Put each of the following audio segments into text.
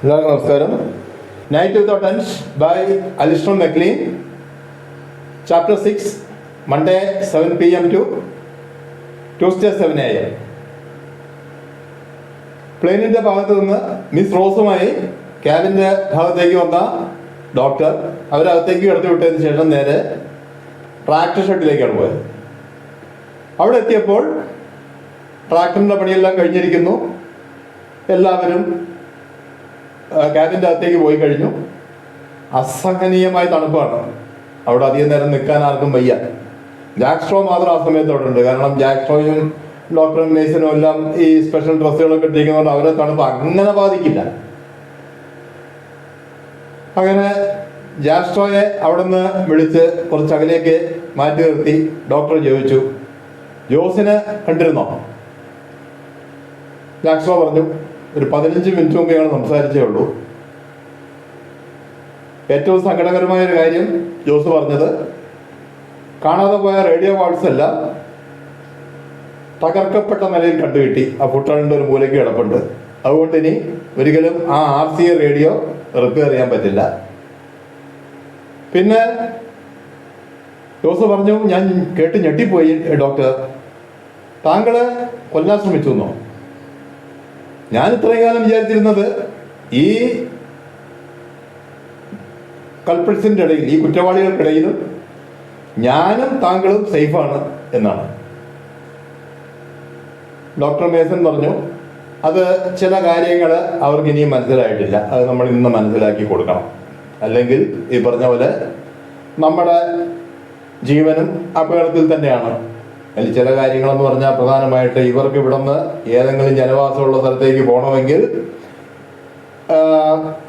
എല്ലാവർക്കും നമസ്കാരം. Night without end by Alistair MacLean, chapter 6, Monday 7 PM to Tuesday 7 AM. പ്ലെയിനിൻ്റെ ഭാഗത്ത് നിന്ന് മിസ് റോസുമായി ക്യാബിൻ്റെ ഭാഗത്തേക്ക് വന്ന ഡോക്ടർ അവരകത്തേക്ക് കടത്തി വിട്ടതിന് ശേഷം നേരെ ട്രാക്ടർ ഷെഡിലേക്കാണ് പോയത്. അവിടെ എത്തിയപ്പോൾ ട്രാക്ടറിൻ്റെ പണിയെല്ലാം കഴിഞ്ഞിരിക്കുന്നു. എല്ലാവരും ക്യാബിൻ്റെ അകത്തേക്ക് പോയി കഴിഞ്ഞു. അസഹനീയമായ തണുപ്പാണ്. അവിടെ അധികം നേരം നിൽക്കാൻ ആർക്കും വയ്യ. ജാക്ക് സ്ട്രോ മാത്രം ആ സമയത്ത് അവിടെ ഉണ്ട്. കാരണം ജാക്ക് സ്ട്രോയും ഡോക്ടറും നേഴ്സിനും എല്ലാം ഈ സ്പെഷ്യൽ ഡ്രസ്സുകളൊക്കെ ഇട്ടിരിക്കുന്നതുകൊണ്ട് അവരെ തണുപ്പ് അങ്ങനെ ബാധിക്കില്ല. അങ്ങനെ ജാക്ക് സ്ട്രോയെ അവിടെ നിന്ന് വിളിച്ച് കുറച്ച് അകലേക്ക് മാറ്റി നിർത്തി ഡോക്ടർ ചോദിച്ചു, ജോസിനെ കണ്ടിരുന്നോ? ജാക്ക് സ്ട്രോ പറഞ്ഞു, ഒരു 15 മിനിറ്റ് മുമ്പ് ഞങ്ങൾ സംസാരിച്ചേ ഉള്ളൂ. ഏറ്റവും സങ്കടകരമായൊരു കാര്യം ജോസ് പറഞ്ഞത്, കാണാതെ പോയ റേഡിയോ വാൾസ് എല്ലാം തകർക്കപ്പെട്ട നിലയിൽ കണ്ടുകിട്ടി. ആ ഫുട്ബോളിൻ്റെ ഒരു മൂലയ്ക്ക് കിടപ്പുണ്ട്. അതുകൊണ്ട് ഇനി ഒരിക്കലും ആ RCA റേഡിയോ റിപ്പയർ ചെയ്യാൻ പറ്റില്ല. പിന്നെ ജോസ് പറഞ്ഞു, ഞാൻ കേട്ട് ഞെട്ടിപ്പോയി ഡോക്ടർ, താങ്കളെ കൊല്ലാൻ ശ്രമിച്ചു എന്നോ? ഞാൻ ഇത്രയും കാലം വിചാരിച്ചിരുന്നത് ഈ കൾപ്രിറ്റ്സിൻ്റെ ഇടയിൽ, ഈ കുറ്റവാളികൾക്കിടയിലും ഞാനും താങ്കളും സേഫാണ് എന്നാണ്. ഡോക്ടർ മേസൺ പറഞ്ഞു, അത് ചില കാര്യങ്ങൾ അവർക്ക് ഇനിയും മനസ്സിലായിട്ടില്ല. അത് നമ്മൾ ഇന്ന് മനസ്സിലാക്കി കൊടുക്കണം. അല്ലെങ്കിൽ ഈ പറഞ്ഞ പോലെ നമ്മുടെ ജീവനും അപകടത്തിൽ തന്നെയാണ്. അതിൽ ചില കാര്യങ്ങളെന്ന് പറഞ്ഞാൽ പ്രധാനമായിട്ട് ഇവർക്ക് ഇവിടെ നിന്ന് ഏതെങ്കിലും ജനവാസമുള്ള സ്ഥലത്തേക്ക് പോകണമെങ്കിൽ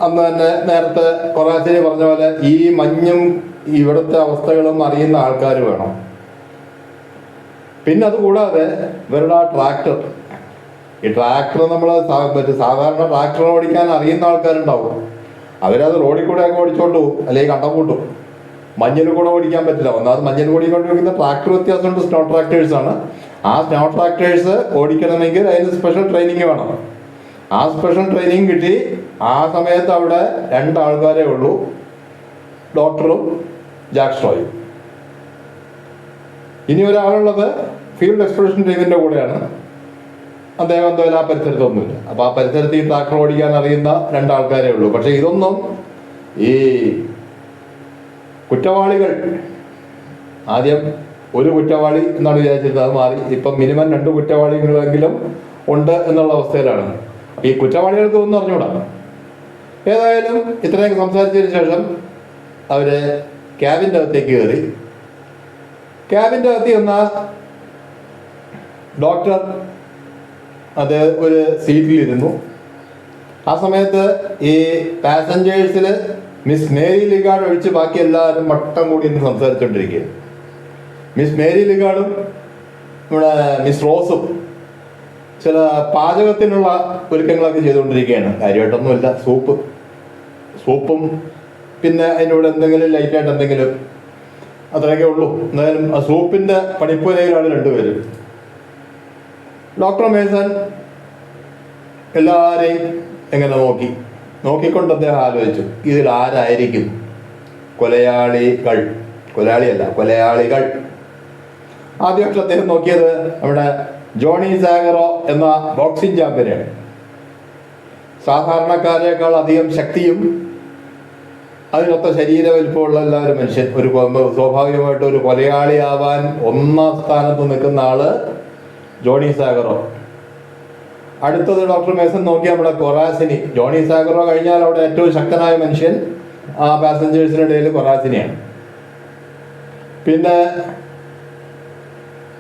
അന്ന് തന്നെ നേരത്തെ കൊറാച്ചിയിൽ പറഞ്ഞ പോലെ ഈ മഞ്ഞും ഇവിടുത്തെ അവസ്ഥകളും അറിയുന്ന ആൾക്കാർ വേണം. പിന്നെ അതുകൂടാതെ ഇവരുടെ ആ ട്രാക്ടർ, ഈ ട്രാക്ടർ നമ്മൾ സാധാരണ ട്രാക്ടർ ഓടിക്കാൻ അറിയുന്ന ആൾക്കാരുണ്ടാവും. അവരത് റോഡിൽ കൂടെയൊക്കെ ഓടിച്ചോണ്ട് പോകും, അല്ലെങ്കിൽ കണ്ടം കൂട്ടും. മഞ്ഞിൽ കൂടെ ഓടിക്കാൻ പറ്റില്ല. ഒന്നാമത് മഞ്ഞിൽ കൂടി കൊണ്ടിരിക്കുന്ന ട്രാക്ടർ വ്യത്യാസമുണ്ട്. സ്നോ ട്രാക്ടേഴ്സാണ്. ആ സ്നോ ട്രാക്ടേഴ്സ് ഓടിക്കണമെങ്കിൽ അതിന് സ്പെഷ്യൽ ട്രെയിനിങ് വേണം. ആ സ്പെഷ്യൽ ട്രെയിനിങ് കിട്ടി. ആ സമയത്ത് അവിടെ 2 ആൾക്കാരേ ഉള്ളൂ, ഡോക്ടറും ജാക്ക് സ്ട്രോയും. ഇനി ഒരാളുള്ളത് ഫീൽഡ് എക്സ്പ്ലോറേഷൻ ടീമിൻ്റെ കൂടെയാണ്. അദ്ദേഹം എന്തായാലും ആ പരിസരത്തൊന്നുമില്ല. അപ്പോൾ ആ പരിസരത്ത് ഈ ട്രാക്ടർ ഓടിക്കാൻ അറിയുന്ന 2 ആൾക്കാരേ ഉള്ളൂ. പക്ഷേ ഇതൊന്നും ഈ കുറ്റവാളികൾ, ആദ്യം ഒരു കുറ്റവാളി എന്നാണ് വിചാരിച്ചിരുന്നത്, അത് മാറി ഇപ്പം മിനിമം 2 കുറ്റവാളികളെങ്കിലും ഉണ്ട് എന്നുള്ള അവസ്ഥയിലാണ്. ഈ കുറ്റവാളികൾക്ക് ഒന്നും അറിഞ്ഞൂടാ. ഏതായാലും ഇത്രയൊക്കെ സംസാരിച്ചതിന് ശേഷം അവർ ക്യാബിൻ്റെ അകത്തേക്ക് കയറി. ക്യാബിൻ്റെ അകത്ത് ചെന്ന ഡോക്ടർ അത് ഒരു സീറ്റിലിരുന്നു. ആ സമയത്ത് ഈ പാസഞ്ചേഴ്സിൽ മിസ് മേരി ലിഗാർഡ് ഒഴിച്ച് ബാക്കി എല്ലാവരും വട്ടം കൂടി ഇന്ന് സംസാരിച്ചുകൊണ്ടിരിക്കുക. മിസ് മേരി ലിഗാർഡും നമ്മുടെ മിസ് റോസും ചില പാചകത്തിനുള്ള ഒരുക്കങ്ങളൊക്കെ ചെയ്തുകൊണ്ടിരിക്കുകയാണ്. കാര്യമായിട്ടൊന്നുമില്ല, സൂപ്പും പിന്നെ അതിൻ്റെ കൂടെ എന്തെങ്കിലും ലൈറ്റായിട്ട് എന്തെങ്കിലും, അത്രയൊക്കെ ഉള്ളൂ. എന്തായാലും ആ സൂപ്പിൻ്റെ പണിപ്പുരയിലാണ് 2 പേരും. ഡോക്ടർ മേസൺ എല്ലാവരെയും എങ്ങനെ നോക്കിക്കൊണ്ട് അദ്ദേഹം ആലോചിച്ചു, ഇതിൽ ആരായിരിക്കും കൊലയാളികൾ? കൊലയാളികൾ. ആദ്യമായിട്ട് അദ്ദേഹം നോക്കിയത് നമ്മുടെ ജോണി സാഗറോ എന്ന ബോക്സിംഗ് ചാമ്പ്യനാണ്. സാധാരണക്കാരേക്കാൾ അധികം ശക്തിയും അതിനൊത്ത ശരീര വലിപ്പമുള്ള എല്ലാവരും മനുഷ്യൻ. സ്വാഭാവികമായിട്ട് ഒരു കൊലയാളിയാവാൻ 1ാം സ്ഥാനത്ത് നിൽക്കുന്ന ആള് ജോണി സാഗറോ. അടുത്തത് ഡോക്ടർ മേസൺ നോക്കി നമ്മുടെ കൊറാസിനി. ജോണി സാഗറോ കഴിഞ്ഞാൽ അവിടെ ഏറ്റവും ശക്തനായ മനുഷ്യൻ ആ പാസഞ്ചേഴ്സിനിടയിൽ കൊറാസിനിയാണ്. പിന്നെ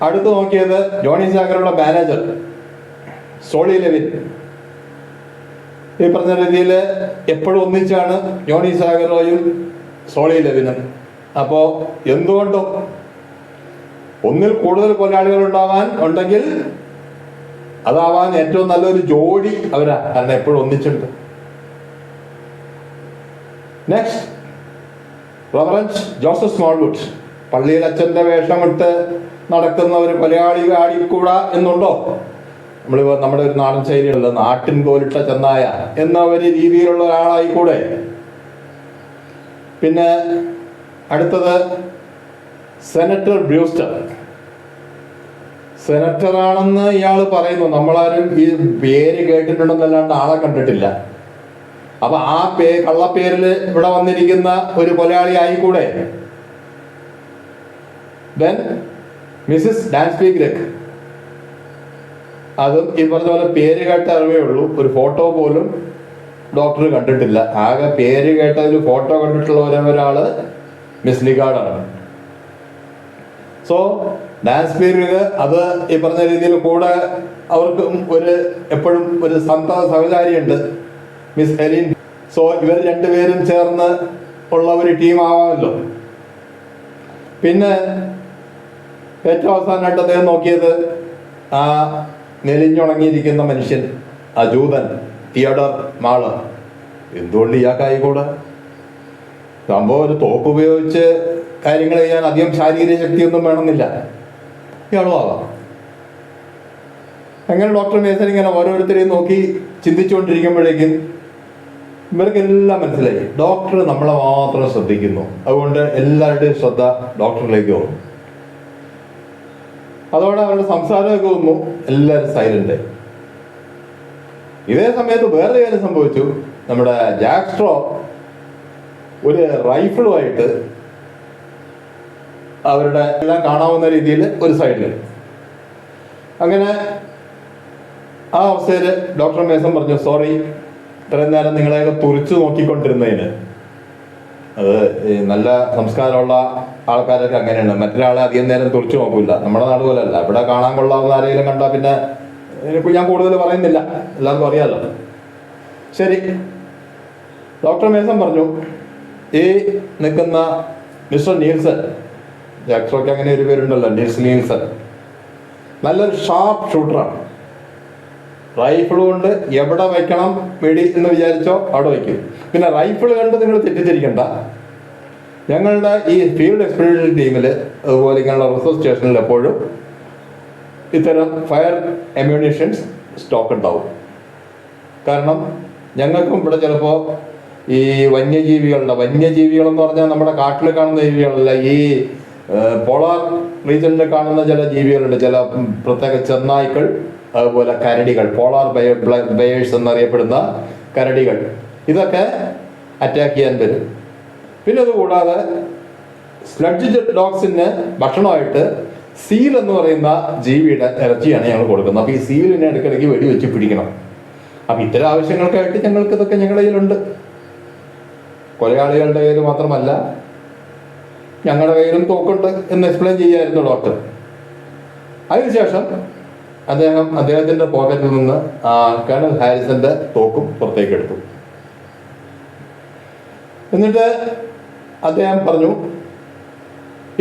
അടുത്ത് നോക്കിയത് ജോണി സാഗറുടെ മാനേജർ സോളി ലെവിൻ. ഈ പറഞ്ഞ രീതിയിൽ എപ്പോഴും ഒന്നിച്ചാണ് ജോണി സാഗറോയും സോളി ലെവിനും. അപ്പോൾ എന്തുകൊണ്ടും ഒന്നിൽ കൂടുതൽ കൊലയാളികൾ ഉണ്ടെങ്കിൽ അതാവാൻ ഏറ്റവും നല്ലൊരു ജോഡി അവരാ. കാരണം എപ്പോഴും ഒന്നിച്ചുണ്ട്. Next reverend Joseph Smallwood. പള്ളിയിൽ അച്ഛൻ്റെ വേഷം ഇട്ട് നടക്കുന്ന ഒരു കൊലയാളി ആടിക്കൂടാ എന്നുണ്ടോ? നമ്മളിപ്പോൾ നമ്മുടെ ഒരു നാടൻ ശൈലിയുള്ള നാട്ടിൻ കോലിട്ട ചെന്നായ എന്ന ഒരു രീതിയിലുള്ള ഒരാളായിക്കൂടെ. പിന്നെ അടുത്തത് സെനറ്റർ ബ്രൂസ്റ്റർ. സെനറ്ററാണെന്ന് ഇയാൾ പറയുന്നു, നമ്മളാരും ഈ പേര് കേട്ടിട്ടുണ്ടെന്നല്ലാണ്ട് ആളെ കണ്ടിട്ടില്ല. അപ്പൊ ആ കള്ളപ്പേരിൽ ഇവിടെ വന്നിരിക്കുന്ന ഒരു കൊലയാളി ആയിക്കൂടെ. ദെൻ മിസ്സിസ് ഡാൻസ്ബി ഗ്രെഗ്, അതും ഈ പറഞ്ഞ പോലെ പേര് കേട്ട അറിവേ ഉള്ളൂ, ഒരു ഫോട്ടോ പോലും ഡോക്ടർ കണ്ടിട്ടില്ല. ആകെ പേര് കേട്ടതിൽ ഫോട്ടോ കണ്ടിട്ടുള്ള ഒരാള് മിസ് ലിഗാർഡാണ്. സോ ഡാൻസ്ബി ഗ്രെഗ് അത് ഈ പറഞ്ഞ രീതിയിൽ കൂടെ അവർക്കും ഒരു എപ്പോഴും ഒരു സഹചാരിയുണ്ട്, മിസ് ഹെലിൻ. സോ ഇവർ രണ്ടുപേരും ചേർന്ന് ഉള്ള ഒരു ടീം ആവാമല്ലോ. പിന്നെ ഏറ്റവും അവസാനമായിട്ട് അദ്ദേഹം നോക്കിയത് ആ മെലിഞ്ഞുണങ്ങിയിരിക്കുന്ന മനുഷ്യൻ, ആ ജൂതൻ തിയഡർ മാള്. എന്തുകൊണ്ട് ഇയാൾക്കായിക്കൂടെ? സംഭവം ഒരു തോക്ക് ഉപയോഗിച്ച് കാര്യങ്ങൾ ചെയ്യാൻ അധികം ശാരീരിക ശക്തിയൊന്നും വേണമെന്നില്ല, ഇയാളും ആവാം. അങ്ങനെ ഡോക്ടർ മേസൻ ഇങ്ങനെ ഓരോരുത്തരെയും നോക്കി ചിന്തിച്ചുകൊണ്ടിരിക്കുമ്പോഴേക്കും ഇവർക്കെല്ലാം മനസ്സിലായി ഡോക്ടർ നമ്മളെ മാത്രം ശ്രദ്ധിക്കുന്നു, അതുകൊണ്ട് എല്ലാവരുടെയും ശ്രദ്ധ ഡോക്ടറിലേക്ക് പോകും. അതോടെ അവരുടെ സംസാരമൊക്കെ വന്നു, എല്ലാവരും സൈലന്റ്. ഇതേ സമയത്ത് വേറെ കാര്യം സംഭവിച്ചു. നമ്മുടെ ജാക്ക് സ്ട്രോ ഒരു റൈഫിളുമായിട്ട് അവരുടെ എല്ലാം കാണാവുന്ന രീതിയിൽ ഒരു സൈഡിൽ. അങ്ങനെ ആ അവസ്ഥയിൽ ഡോക്ടർ മേസൻ പറഞ്ഞു, സോറി, ഇത്രയും നേരം നിങ്ങളെയൊക്കെ തുറിച്ചു നോക്കിക്കൊണ്ടിരുന്നതിന്. അത് നല്ല സംസ്കാരമുള്ള ആൾക്കാരൊക്കെ അങ്ങനെയാണ്, മറ്റൊരാളെ അധികം നേരം തുറിച്ചു നോക്കില്ല. നമ്മുടെ നാട് പോലെ അല്ല, ഇവിടെ കാണാൻ കൊള്ളാവുന്ന ആരെങ്കിലും കണ്ടാൽ പിന്നെ ഞാൻ കൂടുതൽ പറയുന്നില്ല, എല്ലാവർക്കും അറിയാലോ. ശരി, ഡോക്ടർ മേസൻ പറഞ്ഞു, ഈ നിൽക്കുന്ന മിസ്റ്റർ നീൽസൺ, ജാക്സോക്ക് അങ്ങനെ ഒരു പേരുണ്ടല്ലോ, നീൽസൺ, നല്ലൊരു ഷാർപ്പ് ഷൂട്ടറാണ്. റൈഫിൾ കൊണ്ട് എവിടെ വയ്ക്കണം വെടി എന്ന് വിചാരിച്ചോ അവിടെ വയ്ക്കും. പിന്നെ റൈഫിൾ കണ്ട് നിങ്ങൾ തെറ്റിദ്ധരിക്കണ്ട, ഞങ്ങളുടെ ഈ ഫീൽഡ് എക്സ്പീഡിഷൻ ടീമിൽ അതുപോലെ ഇങ്ങനെയുള്ള റിസർച്ച് സ്റ്റേഷനിൽ എപ്പോഴും ഇത്തരം ഫയർ അമ്യൂണിഷൻസ് സ്റ്റോക്ക് ഉണ്ടാവും. കാരണം ഞങ്ങൾക്കും ഇവിടെ ചിലപ്പോൾ ഈ വന്യജീവികളെന്ന് പറഞ്ഞാൽ നമ്മുടെ കാട്ടിൽ കാണുന്ന ജീവികളല്ല, ഈ പോളാർ റീജിയനിൽ കാണുന്ന ചില ജീവികളുണ്ട്, ചില പ്രത്യേക ചെന്നായ്ക്കൾ, അതുപോലെ കരടികൾ, പോളാർ ബയേഴ്സ് എന്നറിയപ്പെടുന്ന കരടികൾ, ഇതൊക്കെ അറ്റാക്ക് ചെയ്യാൻ വരും. പിന്നെ അതുകൂടാതെ സ്ലഡ്ജ് ഡോഗ്സിന് ഭക്ഷണമായിട്ട് സീൽ എന്ന് പറയുന്ന ജീവിയുടെ ഇറച്ചിയാണ് ഞങ്ങൾ കൊടുക്കുന്നത്. അപ്പോൾ ഈ സീലിനെ ഇടയ്ക്കിടയ്ക്ക് വെടിവെച്ച് പിടിക്കണം. അപ്പം ഇത്തരം ആവശ്യങ്ങൾക്കായിട്ട് ഞങ്ങൾക്ക് ഇതൊക്കെ ഞങ്ങളുടെ കയ്യിലുണ്ട്. കൊലയാളികളുടെ കയ്യിൽ മാത്രമല്ല, ഞങ്ങളുടെ കയ്യിലും തോക്കുണ്ട് എന്ന് എക്സ്പ്ലെയിൻ ചെയ്യായിരുന്നു ഡോക്ടർ. അതിനുശേഷം അദ്ദേഹത്തിൻ്റെ പോക്കറ്റിൽ നിന്ന് കേണൽ ഹാരിസന്റെ തോക്കും പുറത്തേക്ക് എടുത്തു. എന്നിട്ട് അദ്ദേഹം പറഞ്ഞു,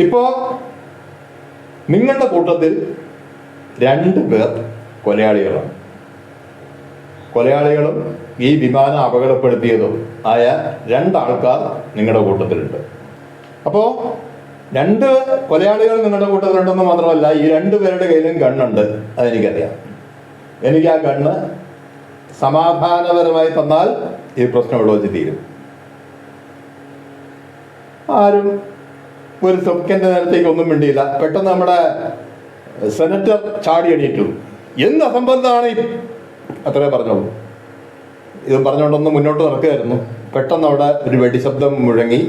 ഇപ്പോ നിങ്ങളുടെ കൂട്ടത്തിൽ 2 പേർ കൊലയാളികളും ഈ വിമാനം അപകടപ്പെടുത്തിയതും ആയ 2 ആൾക്കാർ നിങ്ങളുടെ കൂട്ടത്തിലുണ്ട്. അപ്പോൾ 2 കൊലയാളികൾ നിങ്ങളുടെ കൂട്ടത്തിലുണ്ടെന്ന് മാത്രമല്ല, ഈ 2 പേരുടെ കയ്യിലും ഗണ്ണുണ്ട്. അതെനിക്കറിയാം. എനിക്ക് ആ ഗണ്ണ് സമാധാനപരമായി തന്നാൽ ഈ പ്രശ്നം ഇവിടെ വെച്ച് തീരും. ആരും ഒരു സെക്കൻഡ് നേരത്തേക്ക് ഒന്നും മിണ്ടിയില്ല. പെട്ടെന്ന് നമ്മുടെ സെനറ്റർ ചാടി എണീറ്റു. എന്ത് അസംബന്ധമാണ് അത്രേ പറഞ്ഞോളൂ. ഇത് പറഞ്ഞുകൊണ്ടൊന്ന് മുന്നോട്ട് നടക്കുകയായിരുന്നു. പെട്ടെന്ന് അവിടെ ഒരു വെടിശബ്ദം മുഴങ്ങി.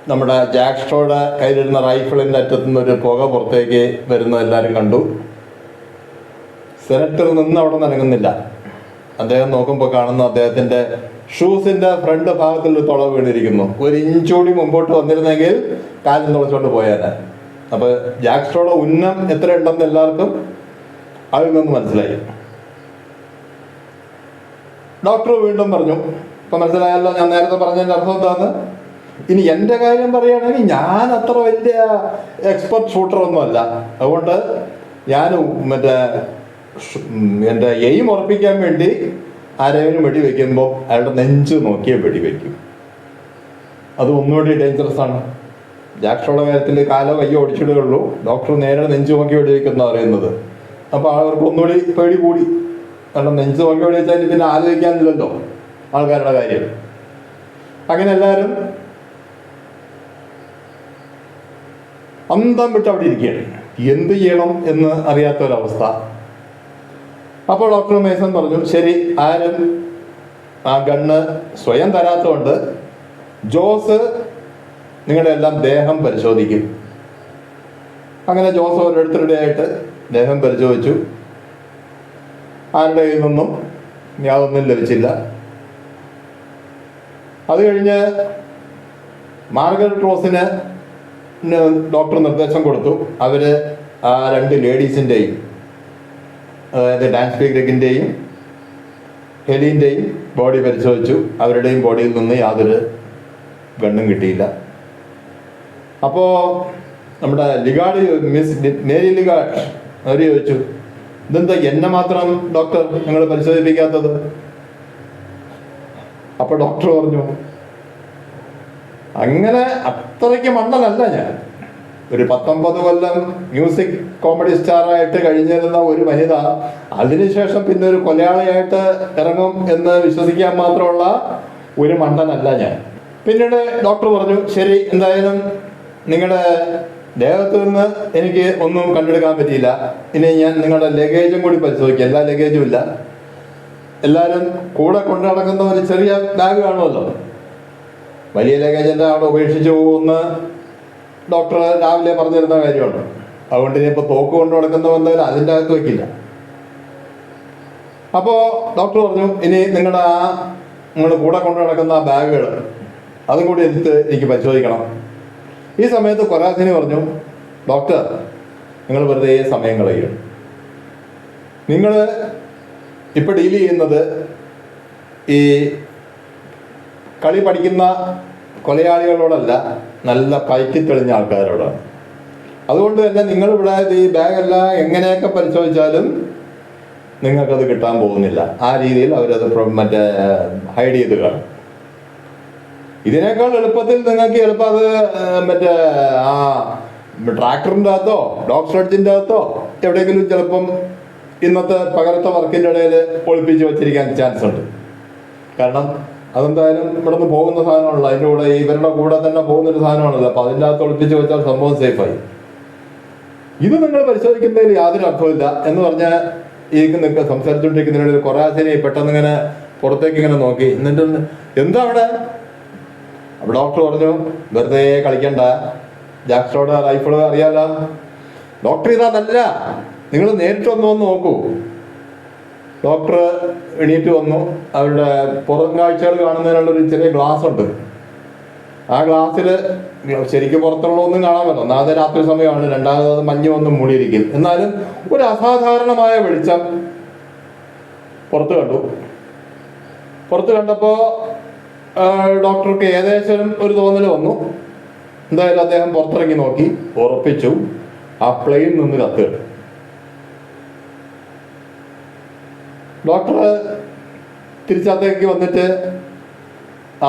നമ്മുടെ ജാക്ക് സ്ട്രോയുടെ കയ്യിലിരുന്ന റൈഫിളിൻ്റെ അറ്റത്തുനിന്ന് ഒരു പുക പുറത്തേക്ക് വരുന്നത് എല്ലാവരും കണ്ടു. സെനറ്റർ നിന്ന് അവിടെ നനങ്ങുന്നില്ല. അദ്ദേഹം നോക്കുമ്പോൾ കാണുന്ന അദ്ദേഹത്തിൻ്റെ ഷൂസിൻ്റെ ഫ്രണ്ട് ഭാഗത്തിൽ ഒരു തുള വീണിരിക്കുന്നു. 1 ഇഞ്ച് കൂടി മുമ്പോട്ട് വന്നിരുന്നെങ്കിൽ കാലം തുളച്ചുകൊണ്ട് പോയാൽ. അപ്പോൾ ജാക്ക് സ്ട്രോയുടെ ഉന്നം എത്ര ഉണ്ടെന്ന് എല്ലാവർക്കും അതിൽ നിന്ന് മനസ്സിലായി. ഡോക്ടർ വീണ്ടും പറഞ്ഞു, ഇപ്പം മനസ്സിലായല്ലോ ഞാൻ നേരത്തെ പറഞ്ഞതിൻ്റെ അർത്ഥം എന്താന്ന്. ഇനി എൻ്റെ കാര്യം പറയുകയാണെങ്കിൽ ഞാൻ അത്ര വലിയ എക്സ്പെർട്ട് ഷൂട്ടറൊന്നുമല്ല. അതുകൊണ്ട് ഞാൻ എൻ്റെ എയിം ഉറപ്പിക്കാൻ വേണ്ടി ആരെങ്കിലും വെടിവെക്കുമ്പോൾ അയാളുടെ നെഞ്ച് നോക്കിയേ വെടിവെക്കും. അത് ഒന്നുകൂടി ഡേഞ്ചറസ് ആണ്. ജാക്ക് സ്ട്രോയുടെ കാര്യത്തിൽ കാലോ കയ്യോ ഓടിച്ചിടുകയുള്ളൂ. ഡോക്ടർ നേരെ നെഞ്ച് നോക്കി വെടിവെക്കുന്ന പറയുന്നത്. അപ്പോൾ അവർക്ക് ഒന്നുകൂടി പേടി കൂടി. കാരണം നെഞ്ച് നോക്കി എവിടെ വെച്ചാൽ പിന്നെ ആലോചിക്കാനില്ലല്ലോ ആൾക്കാരുടെ കാര്യം. അങ്ങനെ എല്ലാവരും അന്തം വിട്ട് അവിടെ ഇരിക്കുകയാണ്, എന്ത് ചെയ്യണം എന്ന് അറിയാത്തൊരവസ്ഥ. അപ്പോൾ ഡോക്ടർ മേസൺ പറഞ്ഞു, ശരി, ആരും ആ ഗണ്ണ് സ്വയം തരാത്തതുകൊണ്ട് ജോസ് നിങ്ങളുടെ എല്ലാം ദേഹം പരിശോധിക്കും. അങ്ങനെ ജോസ് ഓരോരുത്തരുടെ ആയിട്ട് ദേഹം പരിശോധിച്ചു. ആരുടെ കയ്യിൽ നിന്നും യാതൊന്നും ലഭിച്ചില്ല. അത് കഴിഞ്ഞ് മാർഗരറ്റ് റോസിന് ഡോക്ടർ നിർദ്ദേശം കൊടുത്തു. അവർ ആ 2 ലേഡീസിൻ്റെയും, അതായത് ഡാൻസ് ഗ്രെഗിൻ്റെയും ഹെലിൻ്റെയും ബോഡി പരിശോധിച്ചു. അവരുടെയും ബോഡിയിൽ നിന്ന് യാതൊരു ഗണ്ണും കിട്ടിയില്ല. അപ്പോൾ നമ്മുടെ ലിഗാർഡ്, മിസ് മേരി ലിഗാർഡ്, അവർ ചോദിച്ചു, ഇതെന്താ എന്നെ മാത്രം ഡോക്ടർ നിങ്ങൾ പരിശോധിപ്പിക്കാത്തത്? അപ്പോൾ ഡോക്ടർ പറഞ്ഞു, അങ്ങനെ അത്രയ്ക്ക് മണ്ടനല്ല ഞാൻ. ഒരു 19 കൊല്ലം മ്യൂസിക് കോമഡി സ്റ്റാറായിട്ട് കഴിഞ്ഞിരുന്ന ഒരു വനിത അതിനുശേഷം പിന്നെ ഒരു കൊലയാളിയായിട്ട് ഇറങ്ങും എന്ന് വിശ്വസിക്കാൻ മാത്രമുള്ള ഒരു മണ്ടനല്ല ഞാൻ. പിന്നീട് ഡോക്ടർ പറഞ്ഞു, ശരി, എന്തായാലും നിങ്ങളുടെ ദേഹത്ത് നിന്ന് എനിക്ക് ഒന്നും കണ്ടെടുക്കാൻ പറ്റിയില്ല. ഇനി ഞാൻ നിങ്ങളുടെ ലഗേജും കൂടി പരിശോധിക്കാം. എല്ലാ ലഗേജും ഇല്ല. എല്ലാവരും കൂടെ കൊണ്ടു നടക്കുന്ന ഒരു ചെറിയ ബാഗ് കാണുമല്ലോ, വലിയ ലഗേജിൻ്റെ അവിടെ ഉപേക്ഷിച്ച് പോകുന്ന ഡോക്ടർ രാവിലെ പറഞ്ഞിരുന്ന കാര്യമാണ്. അതുകൊണ്ട് ഇനിയിപ്പോൾ തോക്ക് കൊണ്ട് നടക്കുന്ന എന്തായാലും അതിൻ്റെ അകത്ത് വയ്ക്കില്ല. അപ്പോൾ ഡോക്ടർ പറഞ്ഞു, ഇനി നിങ്ങൾ കൂടെ കൊണ്ടു നടക്കുന്ന ആ ബാഗുകൾ അതും കൂടി എടുത്ത് എനിക്ക് പരിശോധിക്കണം. ഈ സമയത്ത് കൊറാസിനി പറഞ്ഞു, ഡോക്ടർ, നിങ്ങൾ വെറുതെ സമയം കളയുക. നിങ്ങൾ ഇപ്പോൾ ഡീൽ ചെയ്യുന്നത് ഈ കളി പഠിക്കുന്ന കൊലയാളികളോടല്ല, നല്ല പയറ്റി തെളിഞ്ഞ ആൾക്കാരോടാണ്. അതുകൊണ്ട് തന്നെ നിങ്ങളിവിടെ ഈ ബാഗെല്ലാം എങ്ങനെയൊക്കെ പരിശോധിച്ചാലും നിങ്ങൾക്കത് കിട്ടാൻ പോകുന്നില്ല. ആ രീതിയിൽ അവരത് ഹൈഡ് ചെയ്ത് കാണും. ഇതിനേക്കാൾ എളുപ്പത്തിൽ നിങ്ങൾക്ക് ചിലപ്പോൾ അത് ആ ട്രാക്ടറിൻ്റെ അകത്തോ ഡോഗ് സ്ലെഡ്ജിൻ്റെ അകത്തോ എവിടെയെങ്കിലും ചിലപ്പം ഇന്നത്തെ പകരത്തെ വർക്കിൻ്റെ ഇടയിൽ ഒളിപ്പിച്ച് വെച്ചിരിക്കാൻ ചാൻസ് ഉണ്ട്. കാരണം അതെന്തായാലും ഇവിടെ നിന്ന് പോകുന്ന സാധനമാണല്ലോ, അതിൻ്റെ കൂടെ ഇവരുടെ കൂടെ തന്നെ പോകുന്നൊരു സാധനമാണല്ലോ. അപ്പോൾ അതിൻ്റെ അകത്ത് ഒളിപ്പിച്ച് വെച്ചാൽ സംഭവം സേഫായി. ഇത് നിങ്ങൾ പരിശോധിക്കുന്നതിൽ യാതൊരു അർത്ഥമില്ല എന്ന് പറഞ്ഞാൽ ഈ നിങ്ങൾക്ക് സംസാരിച്ചുകൊണ്ടിരിക്കുന്നതിനിടയിൽ കൊറാസിനെ പെട്ടെന്ന് ഇങ്ങനെ പുറത്തേക്ക് ഇങ്ങനെ നോക്കി. എന്നിട്ട് എന്താ അവിടെ? അപ്പോൾ ഡോക്ടർ പറഞ്ഞു, വെറുതെ കളിക്കണ്ട, ജാക്സോടെ റൈഫിൾ അറിയാലോ. ഡോക്ടർ ഇതല്ല, നിങ്ങൾ നേരിട്ട് വന്ന് നോക്കൂ. ഡോക്ടർ എണീറ്റ് വന്നു. അവരുടെ പുറം കാഴ്ചകൾ കാണുന്നതിനുള്ളൊരു ചെറിയ ഗ്ലാസ് ഉണ്ട്. ആ ഗ്ലാസ്സിൽ ശരിക്കും പുറത്തുള്ള ഒന്നും കാണാൻ പറ്റും. ഒന്നാമത് രാത്രി സമയമാണ്, രണ്ടാമത് മഞ്ഞ് വന്ന് മൂടിയിരിക്കും. എന്നാലും ഒരു അസാധാരണമായ വെളിച്ചം പുറത്ത് കണ്ടു. പുറത്ത് കണ്ടപ്പോൾ ഡോക്ടർക്ക് ഏകദേശം ഒരു തോന്നൽ വന്നു. എന്തായാലും അദ്ദേഹം പുറത്തിറങ്ങി നോക്കി, ഉറപ്പിച്ചു, ആ പ്ലെയിൻ നിന്ന് കത്ത് കിട്ടും. ഡോക്ടർ തിരിച്ചകത്തേക്ക് വന്നിട്ട്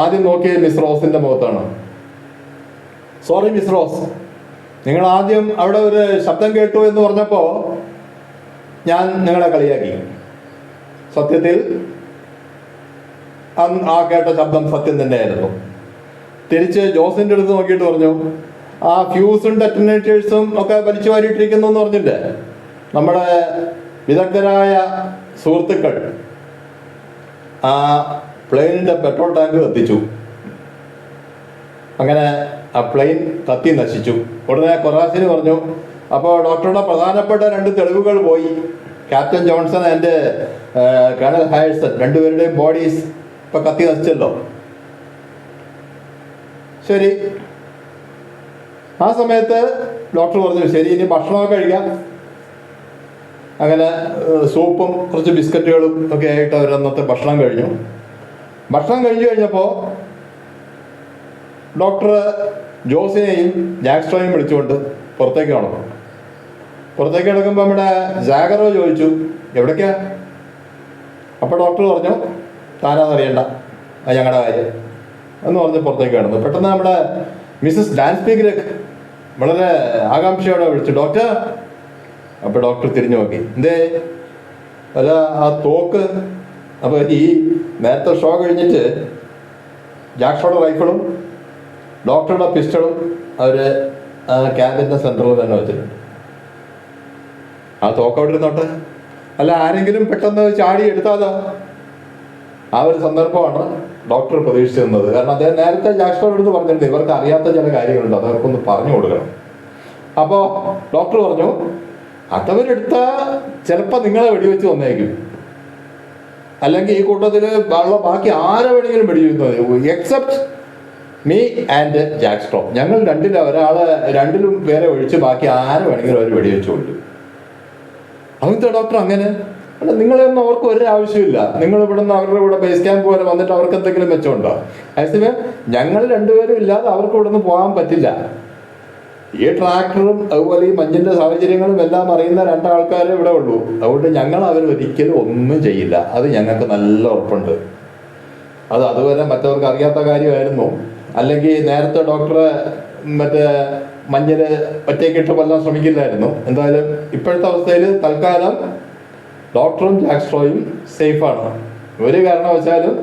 ആദ്യം നോക്കിയത് മിസ് റോസിൻ്റെ മുഖത്താണ്. സോറി മിസ് റോസ്, നിങ്ങൾ ആദ്യം അവിടെ ഒരു ശബ്ദം കേട്ടു എന്ന് പറഞ്ഞപ്പോൾ ഞാൻ നിങ്ങളെ കളിയാക്കി. സത്യത്തിൽ ആ കേട്ട ശബ്ദം സത്യം തന്നെയായിരുന്നു. തിരിച്ച് ജോസിൻ്റെ അടുത്ത് നോക്കിയിട്ട് പറഞ്ഞു, ആ ഫ്യൂസും ഡെറ്റനേറ്റേഴ്സും ഒക്കെ വലിച്ചു വാരിയിട്ടിരിക്കുന്നു എന്ന് പറഞ്ഞില്ലേ, നമ്മുടെ വിദഗ്ധരായ സുഹൃത്തുക്കൾ ആ പ്ലെയിനിൻ്റെ പെട്രോൾ ടാങ്ക് കത്തിച്ചു. അങ്ങനെ ആ പ്ലെയിൻ കത്തി നശിച്ചു. ഉടനെ കൊറാസിന് പറഞ്ഞു, അപ്പോൾ ഡോക്ടറുടെ പ്രധാനപ്പെട്ട 2 തെളിവുകൾ പോയി. Captain Johnson and colonel Harrison, 2 പേരുടെയും ബോഡീസ് ഇപ്പം കത്തി നശിച്ചല്ലോ. ശരി. ആ സമയത്ത് ഡോക്ടർ പറഞ്ഞു, ശരി, ഇനി ഭക്ഷണമൊക്കെ കഴിക്കാം. അങ്ങനെ സൂപ്പും കുറച്ച് ബിസ്ക്കറ്റുകളും ഒക്കെ ആയിട്ട് അവർ അന്നത്തെ ഭക്ഷണം കഴിഞ്ഞു. ഭക്ഷണം കഴിഞ്ഞു കഴിഞ്ഞപ്പോൾ ഡോക്ടർ ജോസിനെയും ജാക്സ്ട്രോയും വിളിച്ചുകൊണ്ട് പുറത്തേക്ക് നടന്നു. പുറത്തേക്ക് കിടക്കുമ്പോൾ നമ്മുടെ ജാഗറോ ചോദിച്ചു, എവിടേക്കാ? അപ്പോൾ ഡോക്ടർ പറഞ്ഞു, താനാന്നറിയണ്ട, അത് ഞങ്ങളുടെ കാര്യം എന്ന് പറഞ്ഞ് പുറത്തേക്ക് കിടന്നു. പെട്ടെന്ന് നമ്മുടെ മിസ്സസ് ഡാൻസ് ഗ്രെഗ് വളരെ ആകാംക്ഷയോടെ വിളിച്ചു, ഡോക്ടർ അപ്പോൾ ഡോക്ടർ തിരിഞ്ഞു നോക്കി, എന്തേ അല്ല ആ തോക്ക്. അപ്പോൾ ഈ നേരത്തെ ഷോ കഴിഞ്ഞിട്ട് ജാക്സോയുടെ റൈഫിളും ഡോക്ടറുടെ പിസ്റ്റളും അവർ ക്യാബിൻ്റെ സെൻറ്ററിൽ തന്നെ വെച്ചിട്ടുണ്ട്. ആ തോക്ക് അവിടെ ഇരുന്നോട്ടെ, അല്ല ആരെങ്കിലും പെട്ടെന്ന് ചാടി എടുത്താലോ? ആ ഒരു സന്ദർഭമാണ് ഡോക്ടർ പ്രതീക്ഷിച്ചിരുന്നത്. കാരണം അദ്ദേഹം നേരത്തെ ജാക്സോയുടെ അടുത്ത് പറഞ്ഞിട്ടുണ്ട് ഇവർക്ക് അറിയാത്ത ചില കാര്യങ്ങളുണ്ട്, അതൊക്കെ പറഞ്ഞു കൊടുക്കണം. അപ്പോൾ ഡോക്ടർ പറഞ്ഞു, അതവരെടുത്താൽ ചിലപ്പോൾ നിങ്ങളെ വെടിവെച്ച് വന്നേക്കും, അല്ലെങ്കിൽ ഈ കൂട്ടത്തിൽ ബാക്കി ആരെ വേണമെങ്കിലും വെടിവെക്കുന്നത്, എക്സെപ്റ്റ് മീ ആൻഡ് ജാക്സ്ട്രോ. ഞങ്ങൾ രണ്ടിലും പേരെ ഒഴിച്ച് ബാക്കി ആരെ വേണമെങ്കിലും അവർ വെടിവെച്ച് കൊല്ലും. അതെന്താ ഡോക്ടർ അങ്ങനെ? അല്ല, നിങ്ങളെയൊന്നും അവർക്ക് ഒരു ആവശ്യമില്ല. നിങ്ങൾ ഇവിടുന്ന് അവരുടെ കൂടെ ബേസ് ക്യാമ്പ് പോലെ വന്നിട്ട് അവർക്ക് എന്തെങ്കിലും മെച്ചമുണ്ടോ? അതേസമയം ഞങ്ങൾ രണ്ടുപേരും ഇല്ലാതെ അവർക്ക് ഇവിടുന്ന് പോകാൻ പറ്റില്ല. ഈ ട്രാക്ടറും അതുപോലെ ഈ മഞ്ഞിന്റെ സാഹചര്യങ്ങളും എല്ലാം അറിയുന്ന രണ്ടാൾക്കാരെ ഇവിടെ ഉള്ളൂ. അതുകൊണ്ട് ഞങ്ങൾ ഒരിക്കലും ഒന്നും ചെയ്യില്ല, അത് ഞങ്ങൾക്ക് നല്ല ഉറപ്പുണ്ട്. അതുവരെ മറ്റവർക്ക് അറിയാത്ത കാര്യമായിരുന്നു. അല്ലെങ്കിൽ നേരത്തെ ഡോക്ടറെ മറ്റേ മഞ്ഞില് ഒറ്റയ്ക്കിട്ട് കൊല്ലാൻ ശ്രമിക്കില്ലായിരുന്നു. എന്തായാലും ഇപ്പോഴത്തെ അവസ്ഥയിൽ തൽക്കാലം ഡോക്ടറും ജാക്സ്ട്രോയും സേഫാണ്. ഒരു കാരണവശാലും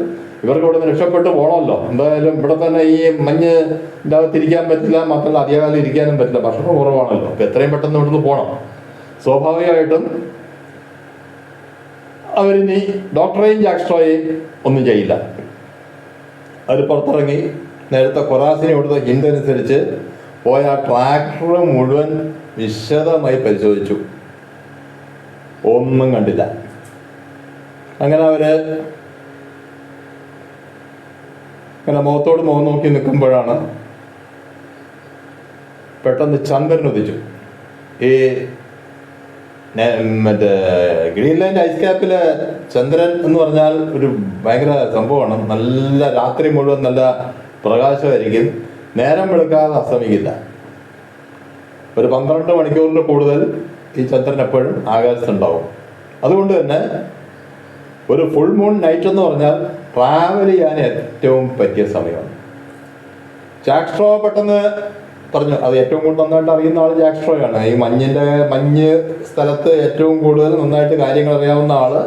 ഇവർക്ക് ഇവിടെ നിന്ന് രക്ഷപ്പെട്ട് പോകണമല്ലോ. എന്തായാലും ഇവിടെ തന്നെ ഈ മഞ്ഞിൻ്റെ അകത്തിരിക്കാൻ പറ്റില്ല, മാത്രമല്ല അധികകാലം ഇരിക്കാനും പറ്റില്ല, ഭക്ഷണം കുറവാണല്ലോ. അപ്പം എത്രയും പെട്ടെന്ന് ഇവിടുന്ന് പോകണം. സ്വാഭാവികമായിട്ടും അവരിനി ഡോക്ടറെയും ജാക്സ്ട്രോയെയും ഒന്നും ചെയ്യില്ല. അവർ പുറത്തിറങ്ങി നേരത്തെ കൊറാസിനെ കൊടുത്ത ഹിന്റ് അനുസരിച്ച് പോയ ആ ട്രാക്ടർ മുഴുവൻ വിശദമായി പരിശോധിച്ചു. ഒന്നും കണ്ടില്ല. അങ്ങനെ അവര് അങ്ങനെ മുഖത്തോട് മുഖം നോക്കി നിൽക്കുമ്പോഴാണ് പെട്ടെന്ന് ചന്ദ്രൻ ഉദിച്ചു. ഈ മറ്റേ ഗ്രീൻലാൻഡ് ഐസ് ക്യാപ്പിലെ ചന്ദ്രൻ എന്ന് പറഞ്ഞാൽ ഒരു ഭയങ്കര സംഭവമാണ്. നല്ല രാത്രി മുഴുവൻ നല്ല പ്രകാശമായിരിക്കും, നേരം വെളുക്കാതെ അസ്തമിക്കില്ല. ഒരു 12 മണിക്കൂറിന് കൂടുതൽ ഈ ചന്ദ്രൻ എപ്പോഴും ആകാശത്തുണ്ടാവും. അതുകൊണ്ട് തന്നെ ഒരു ഫുൾ മൂൺ നൈറ്റ് എന്ന് പറഞ്ഞാൽ ട്രാവൽ ചെയ്യാൻ ഏറ്റവും പറ്റിയ സമയമാണ്. ജാക്സ്ട്രോ പെട്ടെന്ന് പറഞ്ഞു, അത് ഏറ്റവും കൂടുതൽ നന്നായിട്ട് അറിയുന്ന ആൾ ജാക്സ്ട്രോയാണ്. ഈ മഞ്ഞ് സ്ഥലത്ത് ഏറ്റവും കൂടുതൽ നന്നായിട്ട് കാര്യങ്ങൾ അറിയാവുന്ന ആള്,